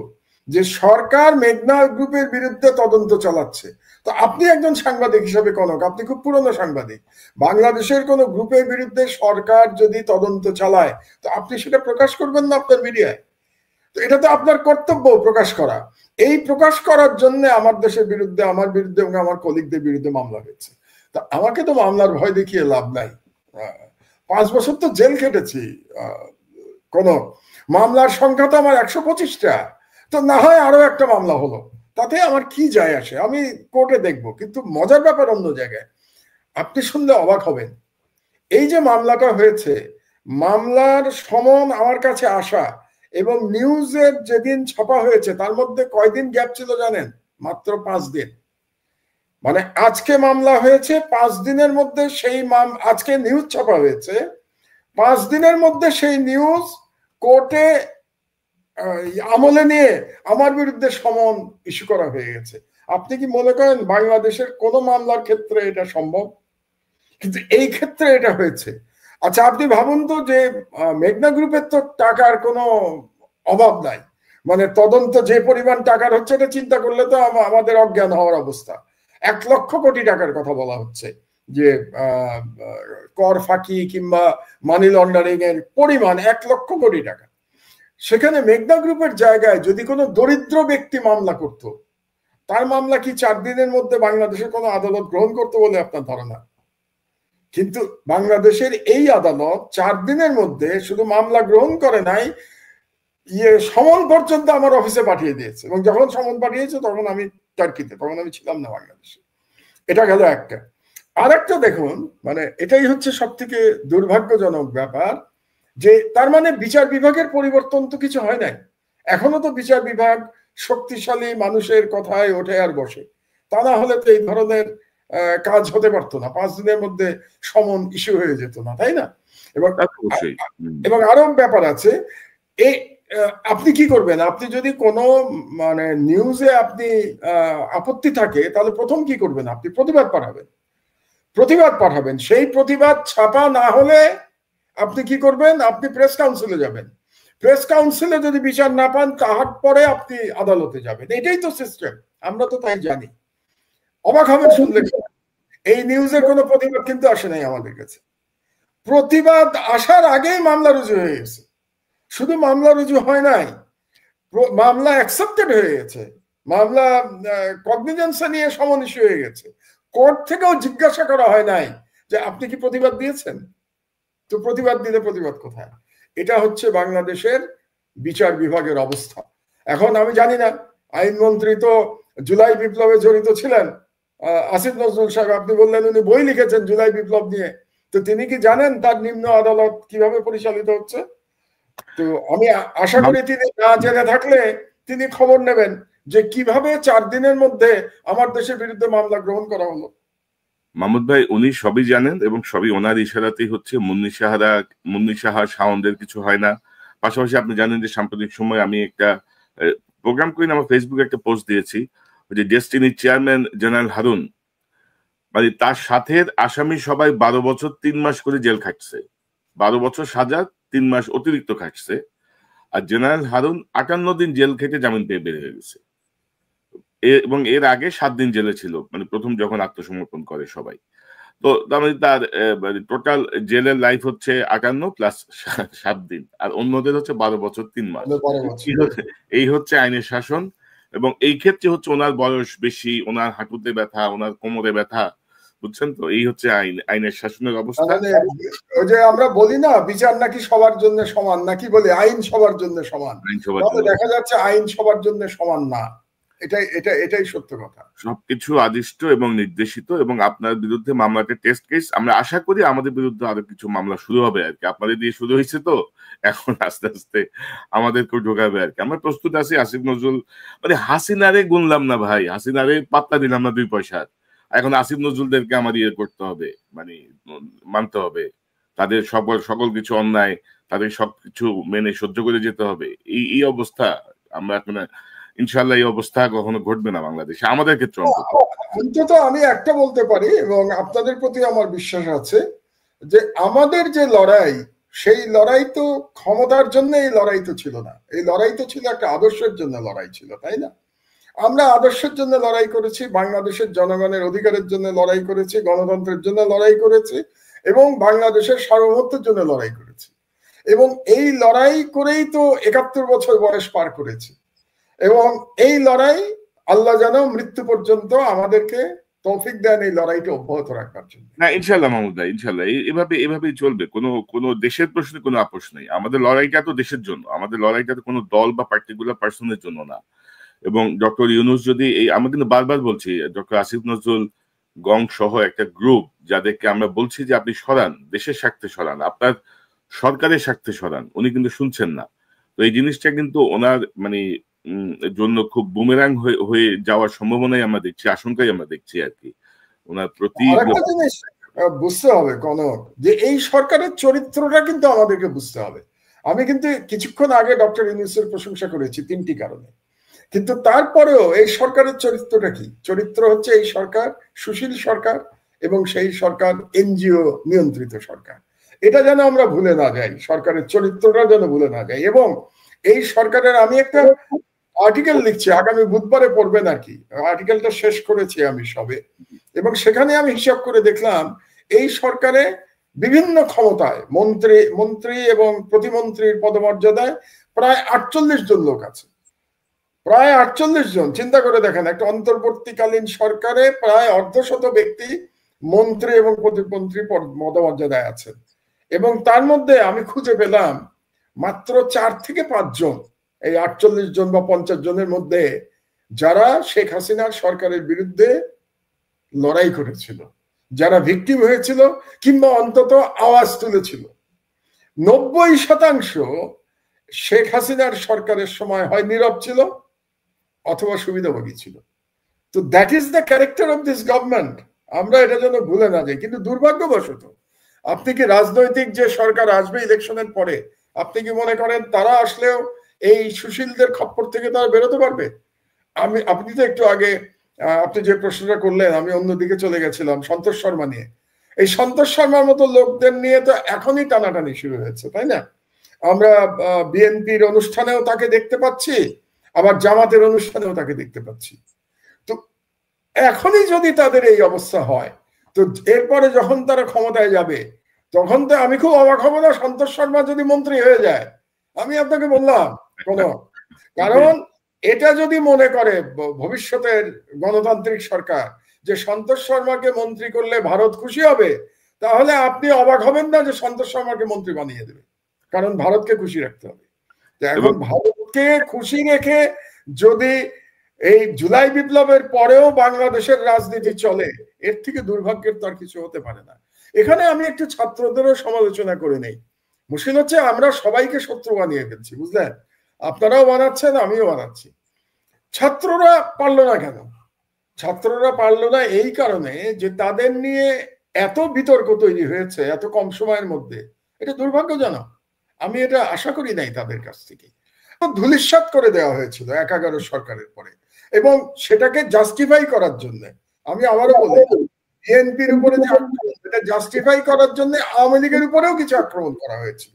যে সরকার মেঘনা গ্রুপের বিরুদ্ধে তদন্ত চালাচ্ছে, তো আপনি একজন সাংবাদিক হিসেবে কনক, আপনি খুব পুরনো সাংবাদিক, বাংলাদেশের কোন গ্রুপের বিরুদ্ধে সরকার যদি তদন্ত চালায়, তো আপনি সেটা প্রকাশ করবেন না আপনার মিডিয়ায়? তো এটা তো আপনার কর্তব্য প্রকাশ করা। এই প্রকাশ করার জন্য আমার দেশের বিরুদ্ধে, আমার বিরুদ্ধে এবং আমার কলিগদের বিরুদ্ধে মামলা হয়েছে। তা আমাকে তো মামলার ভয় দেখিয়ে লাভ নাই। 5 বছর তো জেল খেটেছি, কোন মামলার সংখ্যা তো আমার 125টা, তো না হয় আরো একটা মামলা হলো, তাতে আমার কি যায় আসে, আমি কোর্টে দেখবো। কিন্তু মজার ব্যাপার অন্য জায়গায়, আপনি শুনলে অবাক হবেন। এই যে মামলাটা হয়েছে, মামলার সমন আমার কাছে আসা এবং নিউজের যেদিন ছাপা হয়েছে তার মধ্যে কয়দিন গ্যাপ ছিল জানেন? মাত্র 5 দিন। মানে আজকে মামলা হয়েছে, 5 দিনের মধ্যে সেই আজকে নিউজ ছাপা হয়েছে, 5 দিনের মধ্যে সেই নিউজ কোর্টে আমলে নিয়ে আমার বিরুদ্ধে সমন ইস্যু করা হয়ে গেছে। আপনি কি মনে করেন বাংলাদেশের কোন মামলার ক্ষেত্রে এটা সম্ভব? কিন্তু এই ক্ষেত্রে এটা হয়েছে। আচ্ছা, আপনি ভাবুন তো যে মেঘনা গ্রুপের তো টাকার কোনো অভাব নাই, মানে তদন্ত যে পরিমাণ টাকার হচ্ছে এটা চিন্তা করলে তো আমাদের অজ্ঞান হওয়ার অবস্থা। 1 লক্ষ কোটি টাকার কথা বলা হচ্ছে, যে কর ফাঁকি কিংবা মানি লন্ডারিং এর পরিমাণ 1 লক্ষ কোটি টাকা। সেখানে মেঘনা গ্রুপের জায়গায় যদি কোনো দরিদ্র ব্যক্তি মামলা করত, তার মামলা কি 4 দিনের মধ্যে বাংলাদেশের কোনো আদালত গ্রহণ করতে বলে আপনার ধারণা? কিন্তু বাংলাদেশের এই আদালত 4 দিনের মধ্যে শুধু মামলা গ্রহণ করে নাই, সমন পর্যন্ত আমার অফিসে পাঠিয়ে দিয়েছে। এবং যখন সমন পাঠিয়েছে তখন আমি টার্কিতে, তখন আমি ছিলাম না বাংলাদেশে। এটা গেল একটা। আর একটা দেখুন, মানে এটাই হচ্ছে সব থেকে দুর্ভাগ্যজনক ব্যাপার, যে তার মানে বিচার বিভাগের পরিবর্তন তো কিছু হয় নাই। এখনো তো বিচার বিভাগ শক্তিশালী মানুষের কথায় ওঠে আর বসে, তা না হলে তো এই ধরনের কাজ হতে পারতো না, 5 দিনের মধ্যে সমন ইস্যু হয়ে যেত না, তাই না? এবং আরো ব্যাপার আছে, আপনি কি করবেন? আপনি যদি কোনো মানে নিউজে আপনি আপত্তি থাকে, তাহলে প্রথম কি করবেন? আপনি প্রতিবাদ পাঠাবেন। সেই প্রতিবাদ ছাপা না হলে আপনি কি করবেন? আপনি প্রেস কাউন্সিলে যাবেন। প্রেস কাউন্সিলে যদি বিচার না পান, তাহার পরে আপনি আদালতে যাবেন। এটাই তো সিস্টেম। আমরা তো তাই জানি। অবাক হবেন শুনলে, এই নিউজের কোনো প্রতিবাদ কিন্তু আসে নাই আমাদের কাছে। প্রতিবাদ আসার আগেই মামলা রুজু হয়ে গেছে। শুধু মামলা রুজু হয় নাই, মামলা অ্যাকসেপ্টেড হয়ে গেছে, মামলা কগনিজেন্সে নিয়ে সমন ইস্যু হয়ে গেছে। কোর্ট থেকেও জিজ্ঞাসা করা হয় নাই যে আপনি কি প্রতিবাদ দিয়েছেন। তো প্রতিবাদ দিলে প্রতিবাদ কোথায়? এটা হচ্ছে বাংলাদেশের বিচার বিভাগের অবস্থা। এখন আমি জানি না, আইনমন্ত্রী তো জুলাই বিপ্লবে জড়িত ছিলেন, আসিফ নজরুল সাহেব, আপনি বললেন উনি বই লিখেছেন জুলাই বিপ্লব নিয়ে। তো তিনি কি জানেন তার নিম্ন আদালত কিভাবে পরিচালিত হচ্ছে? তো আমি আশা করি তিনি না জেনে থাকলে তিনি খবর নেবেন যে কিভাবে 4 দিনের মধ্যে আমার দেশের বিরুদ্ধে মামলা গ্রহণ করা হলো। মাহমুদ ভাই, উনি সবই জানেন এবং সবই ওনার ইশারাতেই হচ্ছে। মুন্নি সাহা সাউন্ডের কিছু হয় না। পাশাপাশি আপনি জানেন যে সাম্প্রতিক সময় আমি একটা প্রোগ্রাম করি, আমার ফেসবুকে একটা পোস্ট দিয়েছি, ওই যে ডেস্টিনির চেয়ারম্যান জেনারেল হারুন, মানে তার সাথে আসামি সবাই 12 বছর 3 মাস করে জেল খাটছে। 12 বছর সাজা, 3 মাস অতিরিক্ত খাটছে। আর জেনারেল হারুন 58 দিন জেল খেটে জামিন পেয়ে বের হয়ে গেছে। এবং এর আগে 7 দিন জেলে ছিল, মানে প্রথম যখন আত্মসমর্পণ করে সবাই। তো তার মানে তার টোটাল জেলের লাইফ হচ্ছে 58 প্লাস 7 দিন, আর অন্যদের হচ্ছে 12 বছর 3 মাস। এই হচ্ছে আইনের শাসন। এবং এই ক্ষেত্রে হচ্ছে ওনার বয়স বেশি, ওনার হাঁটুতে ব্যথা, ওনার কোমরে ব্যথা, বুঝছেন তো? এই হচ্ছে আইনের শাসনের অবস্থা। ওই যে আমরা বলি না, বিচার নাকি সবার জন্য সমান, নাকি বলি আইন সবার জন্য সমান। দেখা যাচ্ছে আইন সবার জন্য সমান না। এটাই সত্য কথা। সবকিছু আদিষ্ট এবং নির্দেশিত। এবং আপনার বিরুদ্ধে মামলাটা টেস্ট কেস, আমরা আশা করি আমাদের বিরুদ্ধে আরো কিছু মামলা শুরু হবে আর কি। আপনাদের দিয়ে শুরু হয়েছে, তো এখন আস্তে আস্তে আমাদেরকেও ঢোকাবে আর কি। আমরা প্রস্তুত আছি। আসিফ নজরুল, মানে হাসিনারে গুনলাম না ভাই, হাসিনারে পাত্তা দিলাম না 2 পয়সার। এখন আসিফ নজরুলদেরকে আমার ইয়ে করতে হবে, মানে মানতে হবে তাদের সকল কিছু অন্যায়, তাদের সবকিছু মেনে সহ্য করে যেতে হবে। এই অবস্থা আমরা এখন, ইনশাল্লাহ এই অবস্থা কখনো ঘটবে না বাংলাদেশে, আমাদের ক্ষেত্রে অন্তত। আমি একটা বলতে পারি, এবং আপনাদের প্রতি আমার বিশ্বাস আছে, যে আমাদের যে লড়াই, সেই লড়াই তো ক্ষমতার জন্য এই লড়াই তো ছিল না। এই লড়াই তো ছিল একটা আদর্শের জন্য লড়াই ছিল, তাই না? আমরা আদর্শের জন্য লড়াই করেছি, বাংলাদেশের জনগণের অধিকারের জন্য লড়াই করেছি, গণতন্ত্রের জন্য লড়াই করেছি, এবং বাংলাদেশের সার্বভৌমত্বের জন্য লড়াই করেছি। এবং এই লড়াই করেই তো 71 বছর বয়স পার করেছি। এবং এই লড়াই আল্লাহ যেন মৃত্যু পর্যন্ত আমাদেরকে তৌফিক দেন এই লড়াইটা অব্যাহত রাখার জন্য। না, ইনশাল্লাহ মাহমুদ ভাই, ইনশাল্লাহ এভাবেই চলবে। কোনো দেশের প্রশ্নে কোনো আপোষ নেই। আমাদের লড়াইটা তো দেশের জন্য, আমাদের লড়াইটা তো কোনো দল বা পার্টিকুলার পার্সনের জন্য না। এবং ডক্টর ইউনূস যদি আমরা কিন্তু বারবার বলছি, ডক্টর আসিফ নজরুল গং সহ একটা গ্রুপ, যাদেরকে আমরা বলছি যে আপনি সরান, দেশের স্বার্থে সরান, আপনার সরকারের স্বার্থে সরান, উনি কিন্তু শুনছেন না। তো এই জিনিসটা কিন্তু ওনার মানে জন্য খুব বুমেরাং হয়ে যাওয়ার সম্ভাবনাই আমরা দেখছি, আশঙ্কাই আমরা দেখছি আর কি ওনার প্রতি। আরেকটা জিনিস বুঝতে হবে কনক, যে এই সরকারের চরিত্রটা কিন্তু আমাদেরকে বুঝতে হবে। আমি কিন্তু কিছুক্ষণ আগে ডক্টর ইউনূসের প্রশংসা করেছি 3টি কারণে, কিন্তু তারপরেও এই সরকারের চরিত্রটা কি? চরিত্র হচ্ছে এই সরকার সুশীল সরকার, এবং সেই সরকার এনজিও নিয়ন্ত্রিত সরকার। এটা যেন আমরা ভুলে না যাই, সরকারের চরিত্রটা যেন ভুলে না যাই। এবং এই সরকারের, আমি একটা আর্টিকেল লিখছি, আগামী বুধবারে পড়বেন আর কি, আর্টিকেলটা শেষ করেছি আমি সবে, এবং সেখানে আমি হিসাব করে দেখলাম এই সরকারে বিভিন্ন ক্ষমতায় মন্ত্রী এবং প্রতিমন্ত্রীর পদমর্যাদায় প্রায় 48 জন লোক আছে। প্রায় 48 জন। চিন্তা করে দেখেন, একটা অন্তর্বর্তীকালীন সরকারে প্রায় অর্ধশত ব্যক্তি মন্ত্রী এবং প্রতিমন্ত্রী পদমর্যাদায় আছেন। এবং তার মধ্যে আমি খুঁজে পেলাম মাত্র 4 থেকে 5 জন, এই 48 জন বা 50 জনের মধ্যে, যারা শেখ হাসিনার সরকারের বিরুদ্ধে লড়াই করেছিল, যারা ভিকটিম হয়েছিল, কিংবা অন্তত আওয়াজ তুলেছিল। 90% শেখ হাসিনার সরকারের সময় হয় নীরব ছিল অথবা সুবিধাভোগী ছিল। তো that is the character of this government. আমরা এটা যেন ভুলে না যাই। কিন্তু দুর্ভাগ্যবশত, আপনি কি রাজনৈতিক যে সরকার আসবে ইলেকশনের পরে, আপনি কি মনে করেন তারা আসলেও এই সুশীলদের খপ্পর থেকে তারা বেরোতে পারবে? আপনি তো একটু আগে আপনি যে প্রশ্নটা করলেন, আমি অন্যদিকে চলে গেছিলাম সন্তোষ শর্মা নিয়ে। এই সন্তোষ শর্মার মতো লোকদের নিয়ে তো এখনই টানাটানি শুরু হয়েছে, তাই না? আমরা বিএনপির অনুষ্ঠানেও তাকে দেখতে পাচ্ছি, আবার জামাতের অনুষ্ঠানেও তাকে দেখতে পাচ্ছি। তো এখনই যদি তাদের এই অবস্থা হয়, তো এরপরে যখন তারা ক্ষমতায় যাবে, তখন তো আমি খুব অবাক হব না সন্তোষ শর্মা যদি মন্ত্রী হয়ে যায়। আমি আপনাকে বললাম কারণ এটা যদি মনে করে ভবিষ্যতের গণতান্ত্রিক সরকার যে সন্তোষ শর্মাকে মন্ত্রী করলে ভারত খুশি হবে, তাহলে আপনি অবাক হবেন না যে সন্তোষ শর্মাকে মন্ত্রী বানিয়ে দেবে, কারণ ভারতকে খুশি রাখতে হবে। এখন ভারতকে খুশি রেখে যদি এই জুলাই বিপ্লবের পরেও বাংলাদেশের রাজনীতি চলে, এর থেকে দুর্ভাগ্যের তো আর কিছু হতে পারে না। এখানে আমি একটু ছাত্রদেরও সমালোচনা করে নেই। মুশকিল হচ্ছে আমরা সবাইকে শত্রু বানিয়ে ফেলছি, বুঝলেন? আপনারাও বানাচ্ছেন, আমিও বানাচ্ছি। ছাত্ররা পারলো না কেন? ছাত্ররা পারলো না এই কারণে যে তাদের নিয়ে এত বিতর্ক তৈরি হয়েছে এত কম সময়ের মধ্যে। এটা দুর্ভাগ্যজনক। আমি এটা আশা করি নাই তাদের কাছ থেকে। ধূলিসাৎ করে দেওয়া হয়েছিল ১১ সরকারের পরে, এবং সেটাকে জাস্টিফাই করার জন্য, আমি আবারও বলি, বিএনপির উপরে যে আক্রমণ, এটা জাস্টিফাই করার জন্য আওয়ামী লীগের উপরেও কিছু আক্রমণ করা হয়েছিল।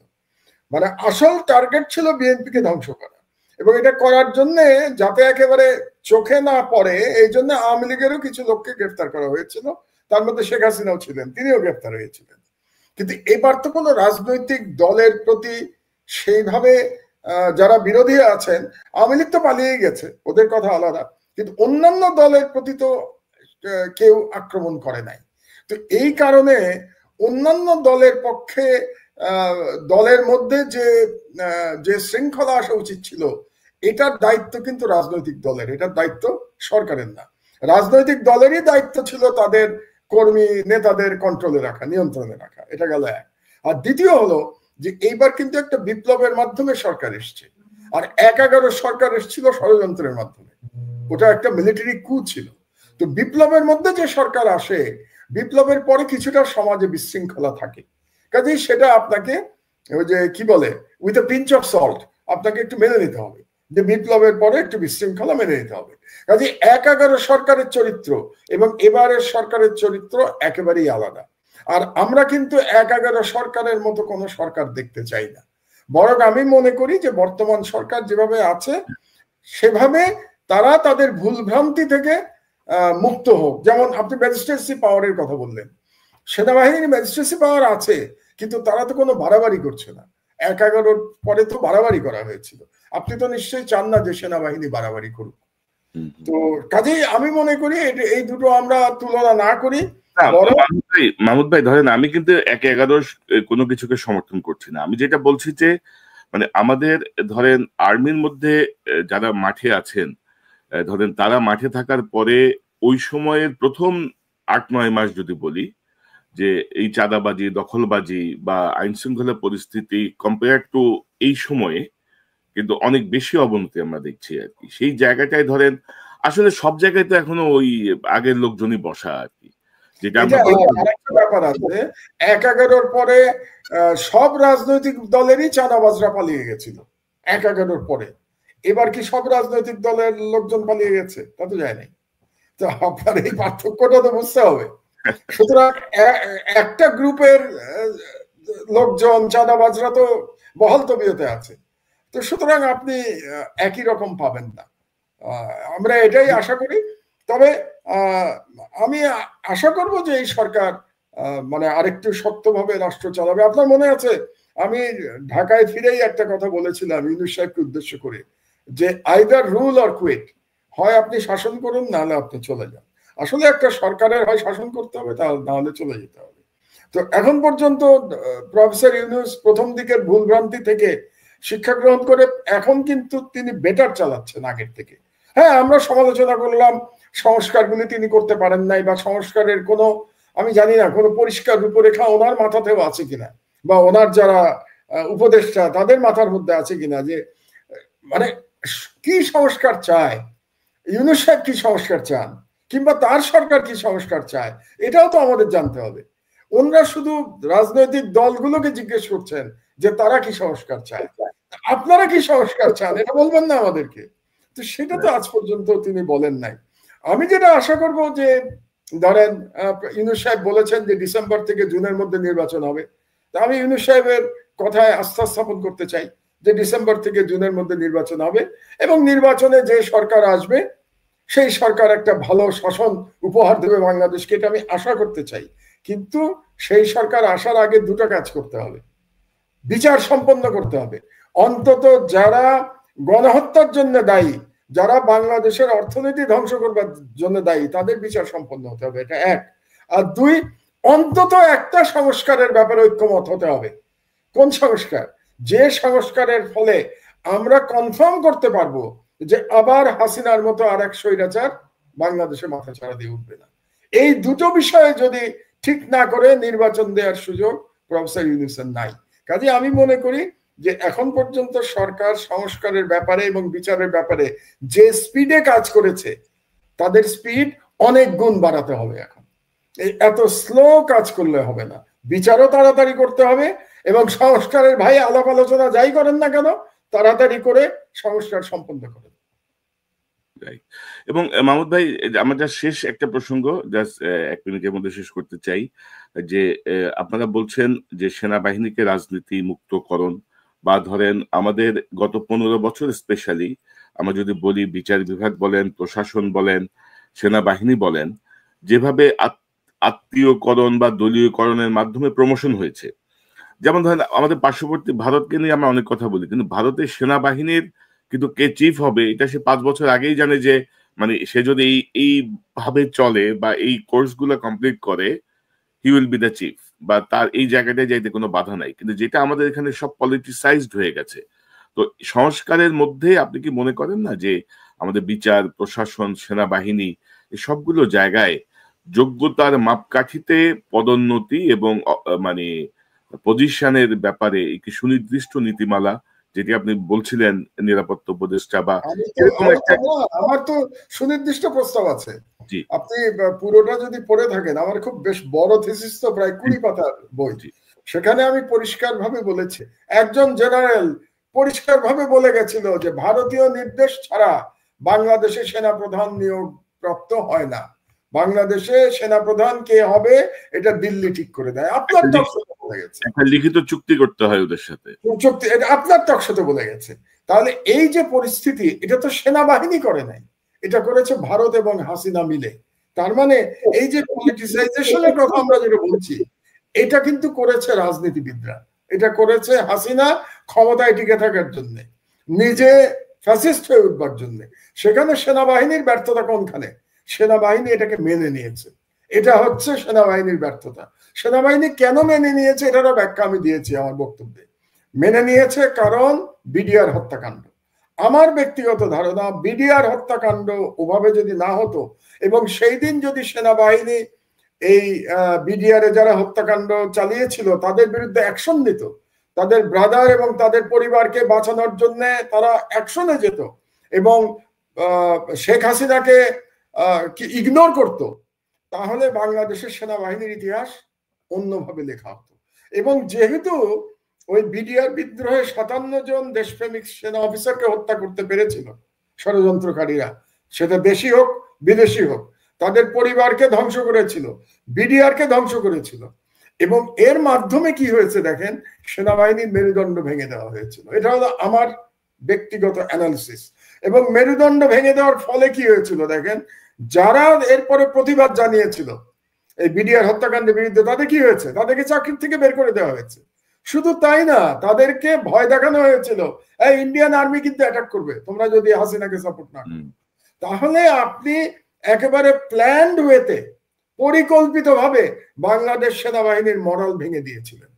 মানে আসল টার্গেট ছিল বিএনপিকে ধ্বংস করা, এবং এটা করার জন্য যাতে একেবারে চোখে না পড়ে এই জন্য আওয়ামী লীগেরও কিছু লোককে গ্রেফতার করা হয়েছিল, তার মধ্যে শেখ হাসিনাও ছিলেন, তিনিও গ্রেফতার হয়েছিলেন। কিন্তু এবার তো কোনো রাজনৈতিক দলের প্রতি সেইভাবে যারা বিরোধী আছেন, আওয়ামী লীগ তো পালিয়ে গেছে, ওদের কথা আলাদা, কিন্তু অন্যান্য দলের প্রতি তো কেউ আক্রমণ করে নাই। তো এই কারণে অন্যান্য দলের পক্ষে দলের মধ্যে যে শৃঙ্খলা আসা উচিত ছিল, এটার দায়িত্ব কিন্তু রাজনৈতিক দলের, এটার দায়িত্ব সরকারের না। রাজনৈতিক দলেরই দায়িত্ব ছিল তাদের কর্মী নেতাদের কন্ট্রোলে রাখা, নিয়ন্ত্রণে রাখা। এটা গেল এক। আর দ্বিতীয় হলো যে এইবার কিন্তু একটা বিপ্লবের মাধ্যমে সরকার এসছে, আর ১১ সরকার এসেছিল ষড়যন্ত্রের মাধ্যমে। ওটা একটা মিলিটারি কু ছিল। তো বিপ্লবের মধ্যে যে সরকার আসে, বিপ্লবের পরে কিছুটা সমাজে বিশৃঙ্খলা থাকে, কাজেই সেটা আপনাকে ওই যে কি বলে with a pinch of salt আপনাকে একটু মেনে নিতে হবে, যে বিপ্লবের পরে একটু বিশৃঙ্খলা মেনে নিতে হবে। কাজে ১১ সরকারের চরিত্র এবং এবারের সরকারের চরিত্র একেবারেই আলাদা। আর আমরা কিন্তু ১১ সরকারের মতো কোনো সরকার দেখতে চাই না। বরং আমি মনে করি যে বর্তমান সরকার যেভাবে আছে সেভাবে তারা তাদের ভুলভ্রান্তি থেকে মুক্ত হোক। যেমন আপনি ম্যাজিস্ট্রেসি পাওয়ারের কথা বললেন, সেনাবাহিনীর ম্যাজিস্ট্রেসি পাওয়ার আছে, কিন্তু তারা তো কোনো বাড়াবাড়ি করছে না। ১১ পরে তো বাড়াবাড়ি করা হয়েছিল। আপনি তো নিশ্চয়ই চান না যে সেনাবাহিনী বাড়াবাড়ি করুক। তো কাজেই আমি মনে করি এই দুটো আমরা তুলনা না করি। মাহমুদ ভাই ধরেন আমি কিন্তু ১-১১ কোনো কিছুকে সমর্থন করছি না। আমি যেটা বলছি যে মানে আমাদের ধরেন আর্মির মধ্যে যারা মাঠে আছেন, ধরেন তারা মাঠে থাকার পরে ওই সময়ের প্রথম ৮-৯ মাস যদি বলি যে এই চাঁদাবাজি, দখলবাজি বা আইন শৃঙ্খলা পরিস্থিতি কম্পেয়ার টু এই সময়ে কিন্তু অনেক বেশি অবনতি আমরা দেখছি আর কি। সেই জায়গাটায় ধরেন আসলে সব জায়গায় তো এখনো ওই আগের লোকজনই বসা আর কি, যেটা ব্যাপার আছে। ১১ পরে সব রাজনৈতিক দলেরই চাঁদাবাজরা পালিয়ে গেছিল ১১ পরে। এবার কি সব রাজনৈতিক দলের লোকজন পালিয়ে গেছে? তা তো যায় নাই। তো আপনার এই পার্থক্যটা তো বুঝতে হবে। সুতরাং একটা গ্রুপের লোকজন চাঁদাবাজরা তো বহাল তবিয়তে আছে, তো সুতরাং আপনি একই রকম পাবেন না। আমরা এটাই আশা করি। তবে আমি আশা করব যে এই সরকার মানে আরেকটু শক্তভাবে রাষ্ট্র চালাবে। আপনার মনে আছে আমি ঢাকায় ফিরেই একটা কথা বলেছিলাম ইউনূস সাহেবকে উদ্দেশ্য করে, যে আইদার রুল অর কুইট, হয় আপনি শাসন করুন নাহলে আপনি চলে যান। আসলে একটা সরকারের হয় শাসন করতে হবে, নাহলে চলে যেতে হবে। তো এখন পর্যন্ত প্রফেসর ইউনূস প্রথম দিকের ভুলভ্রান্তি থেকে শিক্ষা গ্রহণ করে এখন কিন্তু তিনি বেটার চালাচ্ছেন আগের থেকে। হ্যাঁ, আমরা সমালোচনা করলাম সংস্কারগুলি তিনি করতে পারেন নাই, বা সংস্কারের কোনো আমি জানি না কোনো পরিষ্কার রূপরেখা ওনার মাথাতেও আছে কিনা, বা ওনার যারা উপদেষ্টা তাদের মাথার মধ্যে আছে কিনা, যে মানে কি সংস্কার চায় ইউনূস সাহেব, কি সংস্কার চান, কিংবা তার সরকার কি সংস্কার চায়, এটাও তো আমাদের জানতে হবে। ওনারা শুধু রাজনৈতিক দলগুলোকে জিজ্ঞেস করছেন যে তারা কি সংস্কার চায়, আপনারা কি সংস্কার চান এটা বলবেন না আমাদেরকে? তো সেটা তো আজ পর্যন্ত তিনি বলেন নাই। আমি যেটা আশা করব যে ধরেন ইউনূস সাহেব বলেছেন যে ডিসেম্বর থেকে জুনের মধ্যে নির্বাচন হবে। তা আমি ইউনূস সাহেবের কথায় আস্থা স্থাপন করতে চাই যে ডিসেম্বর থেকে জুনের মধ্যে নির্বাচন হবে এবং নির্বাচনে যে সরকার আসবে সেই সরকার একটা ভালো শাসন উপহার দেবে বাংলাদেশকে, এটা আমি আশা করতে চাই। কিন্তু সেই সরকার আসার আগে দুটো কাজ করতে হবে। বিচার সম্পন্ন করতে হবে। অন্তত যারা গণহত্যার জন্য দায়ী, যারা বাংলাদেশের অর্থনীতি ধ্বংস করবার জন্য দায়ী, তাদের বিচার সম্পন্ন হতে হবে, এটা এক। আর দুই, অন্তত একটা সংস্কারের ব্যাপারে ঐক্যমত হতে হবে। কোন সংস্কার? যে সংস্কারের ফলে আমরা কনফার্ম করতে পারবো যে আবার হাসিনার মতো আর এক স্বৈরাচার বাংলাদেশে মাথা ছাড়া দিয়ে উঠবে না। এই দুটো বিষয়ে যদি ঠিক না করে নির্বাচন দেওয়ার সুযোগ প্রফেসর ইউনূসের নাই। কাজে আমি মনে করি যে এখন পর্যন্ত সরকার সংস্কারের ব্যাপারে এবং বিচারের ব্যাপারে যে স্পিডে কাজ করেছে তাদের স্পিড অনেক গুণ বাড়াতে হবে। এখন এত স্লো কাজ করলে হবে না, বিচারও তাড়াতাড়ি করতে হবে এবং সংস্কারের ভাই আলাপ আলোচনা যাই করেন না কেন তাড়াতাড়ি করে সংস্কার সম্পন্ন করেন। এবং মাহমুদ ভাই, আমার যা শেষ একটা প্রসঙ্গ জাস্ট 1 মিনিটের মধ্যে শেষ করতে চাই যে আপনারা বলছেন যে সেনাবাহিনীকে রাজনীতি মুক্তকরণ বা ধরেন আমাদের গত 15 বছর স্পেশালি আমরা যদি বলি বিচার বিভাগ বলেন, প্রশাসন বলেন, সেনাবাহিনী বলেন, যেভাবে আত্মীয়করণ বা দলীয়করণের মাধ্যমে প্রমোশন হয়েছে। যেমন ধরেন আমাদের পার্শ্ববর্তী ভারতকে নিয়ে আমরা অনেক কথা বলি, কিন্তু ভারতের সেনাবাহিনীর কিন্তু কে চিফ হবে এটা সে 5 বছর আগেই জানে যে মানে সে যদি এই ভাবে চলে বা এই কোর্সগুলো কমপ্লিট করে he will be the chief, বা তার এই জায়গাটায় যাইতে কোনো বাধা নাই। কিন্তু যেটা আমাদের এখানে সব পলিটিসাইজড হয়ে গেছে। তো সংস্কারের মধ্যে আপনি কি মনে করেন না যে আমাদের বিচার, প্রশাসন, সেনাবাহিনী এই সবগুলো জায়গায় যোগ্যতার মাপকাঠিতে পদোন্নতি এবং মানে পজিশনের ব্যাপারে একটি সুনির্দিষ্ট নীতিমালা, যেটি আপনি বলছিলেন নিরাপত্তা উপদেষ্টা বা এরকম একটা, আমার তো সুনির্দিষ্ট প্রস্তাব আছে। জি আপনি পুরোটা যদি পড়ে থাকেন, আমার খুব বেশ বড় থিসিস তো প্রায় 20 পাতার বই, সেখানে আমি পরিষ্কার ভাবে বলেছি, একজন জেনারেল পরিষ্কার ভাবে বলে গেছিল যে ভারতীয় নির্দেশ ছাড়া বাংলাদেশে সেনাপ্রধান নিয়োগ প্রাপ্ত হয় না। বাংলাদেশে সেনাপ্রধান কে হবে এটা দিল্লি ঠিক করে দেয়। আপনার টকশোতে বলে গেছে, একটা লিখিত চুক্তি করতে হয় ওদের সাথে, চুক্তি এটা আপনার টকশোতে বলে গেছে। তাহলে এই যে পরিস্থিতি, এটা তো সেনাবাহিনী করে নাই, এটা করেছে ভারত এবং হাসিনা মিলে। তার মানে এই যে পলিটিসাইজেশনের কথা আমরা যেটা বলছি, এটা কিন্তু করেছে রাজনীতিবিদরা, এটা করেছে হাসিনা ক্ষমতায় টিকে থাকার জন্য, নিজে ফ্যাসিস্ট হয়ে উঠবার জন্য। সেখানে সেনাবাহিনীর ব্যর্থতা কোনখানে? সেনাবাহিনী এটাকে মেনে নিয়েছে, এটা হচ্ছে সেনাবাহিনীর ব্যর্থতা। সেনাবাহিনী কেন মেনে নিয়েছে এটারও ব্যাখ্যা আমি দিয়েছি আমার বক্তব্যে। মেনে নিয়েছে কারণ বিডিআর হত্যাকাণ্ড। আমার ব্যক্তিগত ধারণা, বিডিআর হত্যাকাণ্ড ওভাবে যদি না হতো এবং সেই দিন যদি সেনাবাহিনী এই বিডিআর এ যারা হত্যাকাণ্ড চালিয়েছিল তাদের বিরুদ্ধে অ্যাকশন নিত, তাদের ব্রাদার এবং তাদের পরিবারকে বাঁচানোর জন্য তারা অ্যাকশনে যেত এবং শেখ হাসিনাকে ইগনোর করত, তাহলে বাংলাদেশের সেনাবাহিনীর ইতিহাস অন্যভাবে লেখা হতো। এবং যেহেতু ওই বিডিআর বিদ্রোহে 57 জন দেশপ্রেমিক সেনা অফিসারকে হত্যা করতে পেরেছিল ষড়যন্ত্রকারীরা, সেটা দেশি হোক বিদেশি হোক, তাদের পরিবারকে ধ্বংস করেছিল, বিডিআর কে ধ্বংস করেছিল। এবং এর মাধ্যমে কি হয়েছে দেখেন, সেনাবাহিনীর মেরুদণ্ড ভেঙে দেওয়া হয়েছিল। এটা হলো আমার ব্যক্তিগত অ্যানালিসিস। এবং মেরুদণ্ড ভেঙে দেওয়ার ফলে কি হয়েছিল দেখেন, যারা এরপরে প্রতিবাদ জানিয়েছিল এই বিডিআর হত্যাকাণ্ডের বিরুদ্ধে, তাদের কি হয়েছে? তাদেরকে চাকরি থেকে বের করে দেওয়া হয়েছে। শুধু তাই না, তাদেরকে ভয় দেখানো হয়েছিল, এই ইন্ডিয়ান আর্মি কিন্তু অ্যাটাক করবে তোমরা যদি হাসিনাকে সাপোর্ট না করো। তাহলে আপনি একেবারে প্ল্যান্ড ওয়েতে, পরিকল্পিতভাবে বাংলাদেশ সেনাবাহিনীর মরাল ভেঙে দিয়েছিলেন।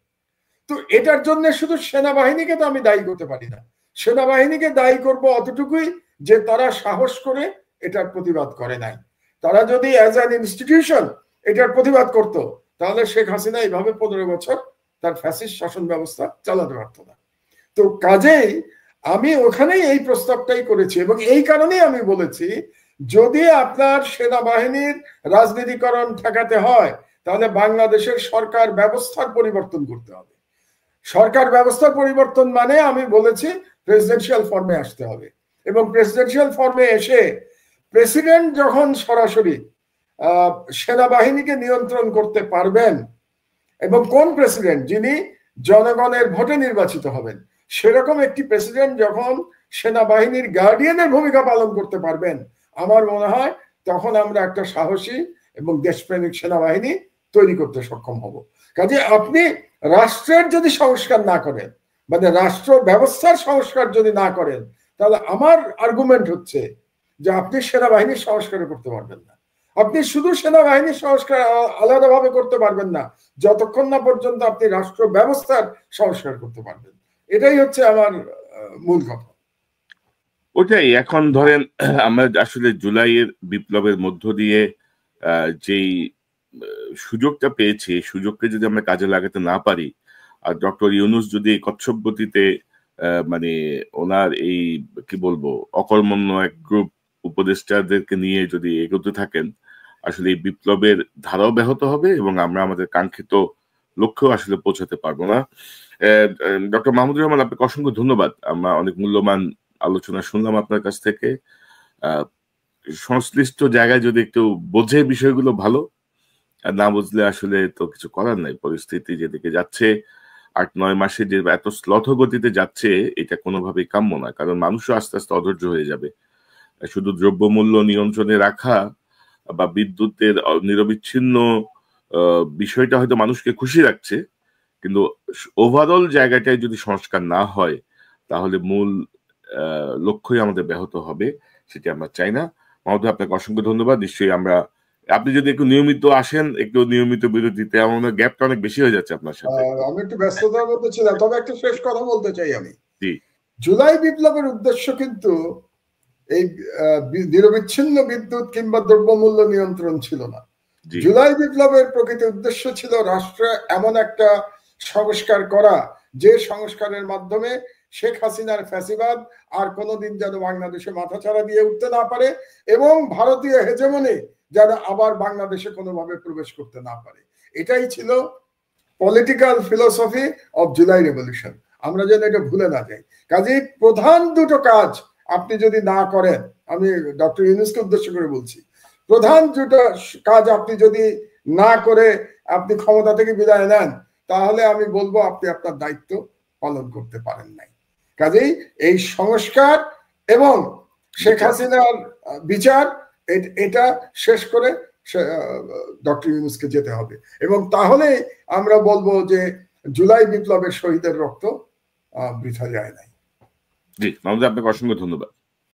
তো এটার জন্য শুধু সেনাবাহিনীকে তো আমি দায়ী করতে পারি না, সেনাবাহিনীকে দায়ী করব অতটুকুই যে তারা সাহস করে এটার প্রতিবাদ করে নাই। তারা যদি অ্যাজ অ্যান ইনস্টিটিউশন এটার প্রতিবাদ করত, তাহলে শেখ হাসিনা এইভাবে 15 বছর তার ফ্যাসিস্ট শাসন ব্যবস্থা চালাতে পারত না। তো কাজেই আমি ওখানেই এই প্রস্তাবটাই করেছি এবং এই কারণেই আমি বলেছি, যদি আপনার সেনাবাহিনীর রাজনীতিকরণ ঠেকাতে হয় তাহলে বাংলাদেশের সরকার ব্যবস্থার পরিবর্তন করতে হবে। সরকার ব্যবস্থার পরিবর্তন মানে আমি বলেছি প্রেসিডেন্সিয়াল ফর্মে আসতে হবে, এবং প্রেসিডেন্সিয়াল ফর্মে এসে প্রেসিডেন্ট যখন সরাসরি সেনাবাহিনীকে নিয়ন্ত্রণ করতে পারবেন, এবং কোন প্রেসিডেন্ট যিনি জনগণের ভোটে নির্বাচিত হবেন, সেরকম একটি প্রেসিডেন্ট যখন সেনাবাহিনীর গার্ডিয়ানের ভূমিকা পালন করতে পারবেন, আমার মনে হয় তখন আমরা একটা সাহসী এবং দেশপ্রেমিক সেনাবাহিনী তৈরি করতে সক্ষম হব। কাজে আপনি রাষ্ট্রের যদি সংস্কার না করেন, মানে রাষ্ট্র ব্যবস্থার সংস্কার যদি না করেন, তাহলে আমার আর্গুমেন্ট হচ্ছে যে আপনি সেনাবাহিনীর সংস্কার করতে পারবেন না। আপনি শুধু সেনাবাহিনীর সংস্কার আলাদাভাবে করতে পারবেন না যতক্ষণ না পর্যন্ত আপনি রাষ্ট্র ব্যবস্থার সংস্কার করতে পারবেন। এটাই হচ্ছে আমার মূল কথা। ওটাই এখন ধরেন আমরা আসলে জুলাইয়ের বিপ্লবের মধ্য দিয়ে যেই সুযোগটা পেয়েছি, সুযোগকে যদি আমরা কাজে লাগাতে না পারি, আর ডক্টর ইউনূস যদি কচ্ছপ গতিতে মানে ওনার এই কি বলবো অকর্মণ্য এক গ্রুপ উপদেষ্টাদেরকে নিয়ে যদি এগোতে থাকেন, আসলে এই বিপ্লবের ধারাও ব্যাহত হবে এবং আমরা আমাদের কাঙ্ক্ষিত লক্ষ্যেও আসলে পৌঁছাতে পারবো না। ডক্টর মাহমুদুর রহমান, আপনাকে অসংখ্য ধন্যবাদ। আমরা অনেক মূল্যবান আলোচনা শুনলাম আপনার কাছ থেকে। সংশ্লিষ্ট জায়গায় যদি একটু বোঝে বিষয়গুলো ভালো, আর না বুঝলে আসলে তো কিছু করার নাই। পরিস্থিতি যেদিকে যাচ্ছে ৮-৯ মাসে যে এত শ্লথ গতিতে যাচ্ছে, এটা কোনোভাবেই কাম্য না। কারণ মানুষও আস্তে আস্তে অধৈর্য হয়ে যাবে। শুধু দ্রব্যমূল্য নিয়ন্ত্রণে রাখা বা বিদ্যুতের নিরবিচ্ছিন্ন বিষয়টা হয়তো মানুষকে খুশি রাখছে, কিন্তু ওভারঅল জায়গাটায় যদি সংস্কার না হয়, তাহলে মূল লক্ষ্যই আমাদের ব্যাহত হবে। সেটি আমরা চাই না। মাহমুদ, আপনাকে অসংখ্য ধন্যবাদ। নিশ্চয়ই আপনি যদি একটু নিয়মিত আসেন, একটু নিয়মিত বিরতিতে, আমার গ্যাপটা অনেক বেশি হয়ে যাচ্ছে আপনার সাথে। আমি একটু ব্যস্ততার মধ্যে ছিলাম, তবে একটা শেষ কথা বলতে চাই আমি। জি, জুলাই বিপ্লবের উদ্দেশ্য কিন্তু এই নিরবিচ্ছিন্ন বিদ্যুৎ কিংবা দ্রব্যমূল্য নিয়ন্ত্রণ ছিল না। জুলাই বিপ্লবের প্রকৃত উদ্দেশ্য ছিল রাষ্ট্রে এমন একটা সংস্কার করা, যে সংস্কারের মাধ্যমে শেখ হাসিনার ফ্যাসিবাদ আর কোনোদিন যেন বাংলাদেশে মাথাচাড়া দিয়ে উঠতে না পারে, এবং ভারতীয় হেজেমনি যেন আবার বাংলাদেশে কোনোভাবে প্রবেশ করতে না পারে। এটাই ছিল political philosophy of July revolution. আমরা যেন এটা ভুলে না যাই। কাজেই প্রধান দুটো কাজ আপনি যদি না করেন, আমি ডক্টর ইউনূসকে উদ্দেশ্য করে বলছি, প্রধান দুটো কাজ আপনি যদি না করে আপনি ক্ষমতা থেকে বিদায় নেন, তাহলে আমি বলবো আপনি আপনার দায়িত্ব পালন করতে পারেন নাই। কাজেই এই সংস্কার এবং শেখ হাসিনার বিচার, এটা শেষ করে ডক্টর ইউনূসকে যেতে হবে, এবং তাহলে আমরা বলবো যে জুলাই বিপ্লবের শহীদের রক্ত বৃথা যায় নাই। জি, মাহমুদ, আপনাকে অসংখ্য ধন্যবাদ।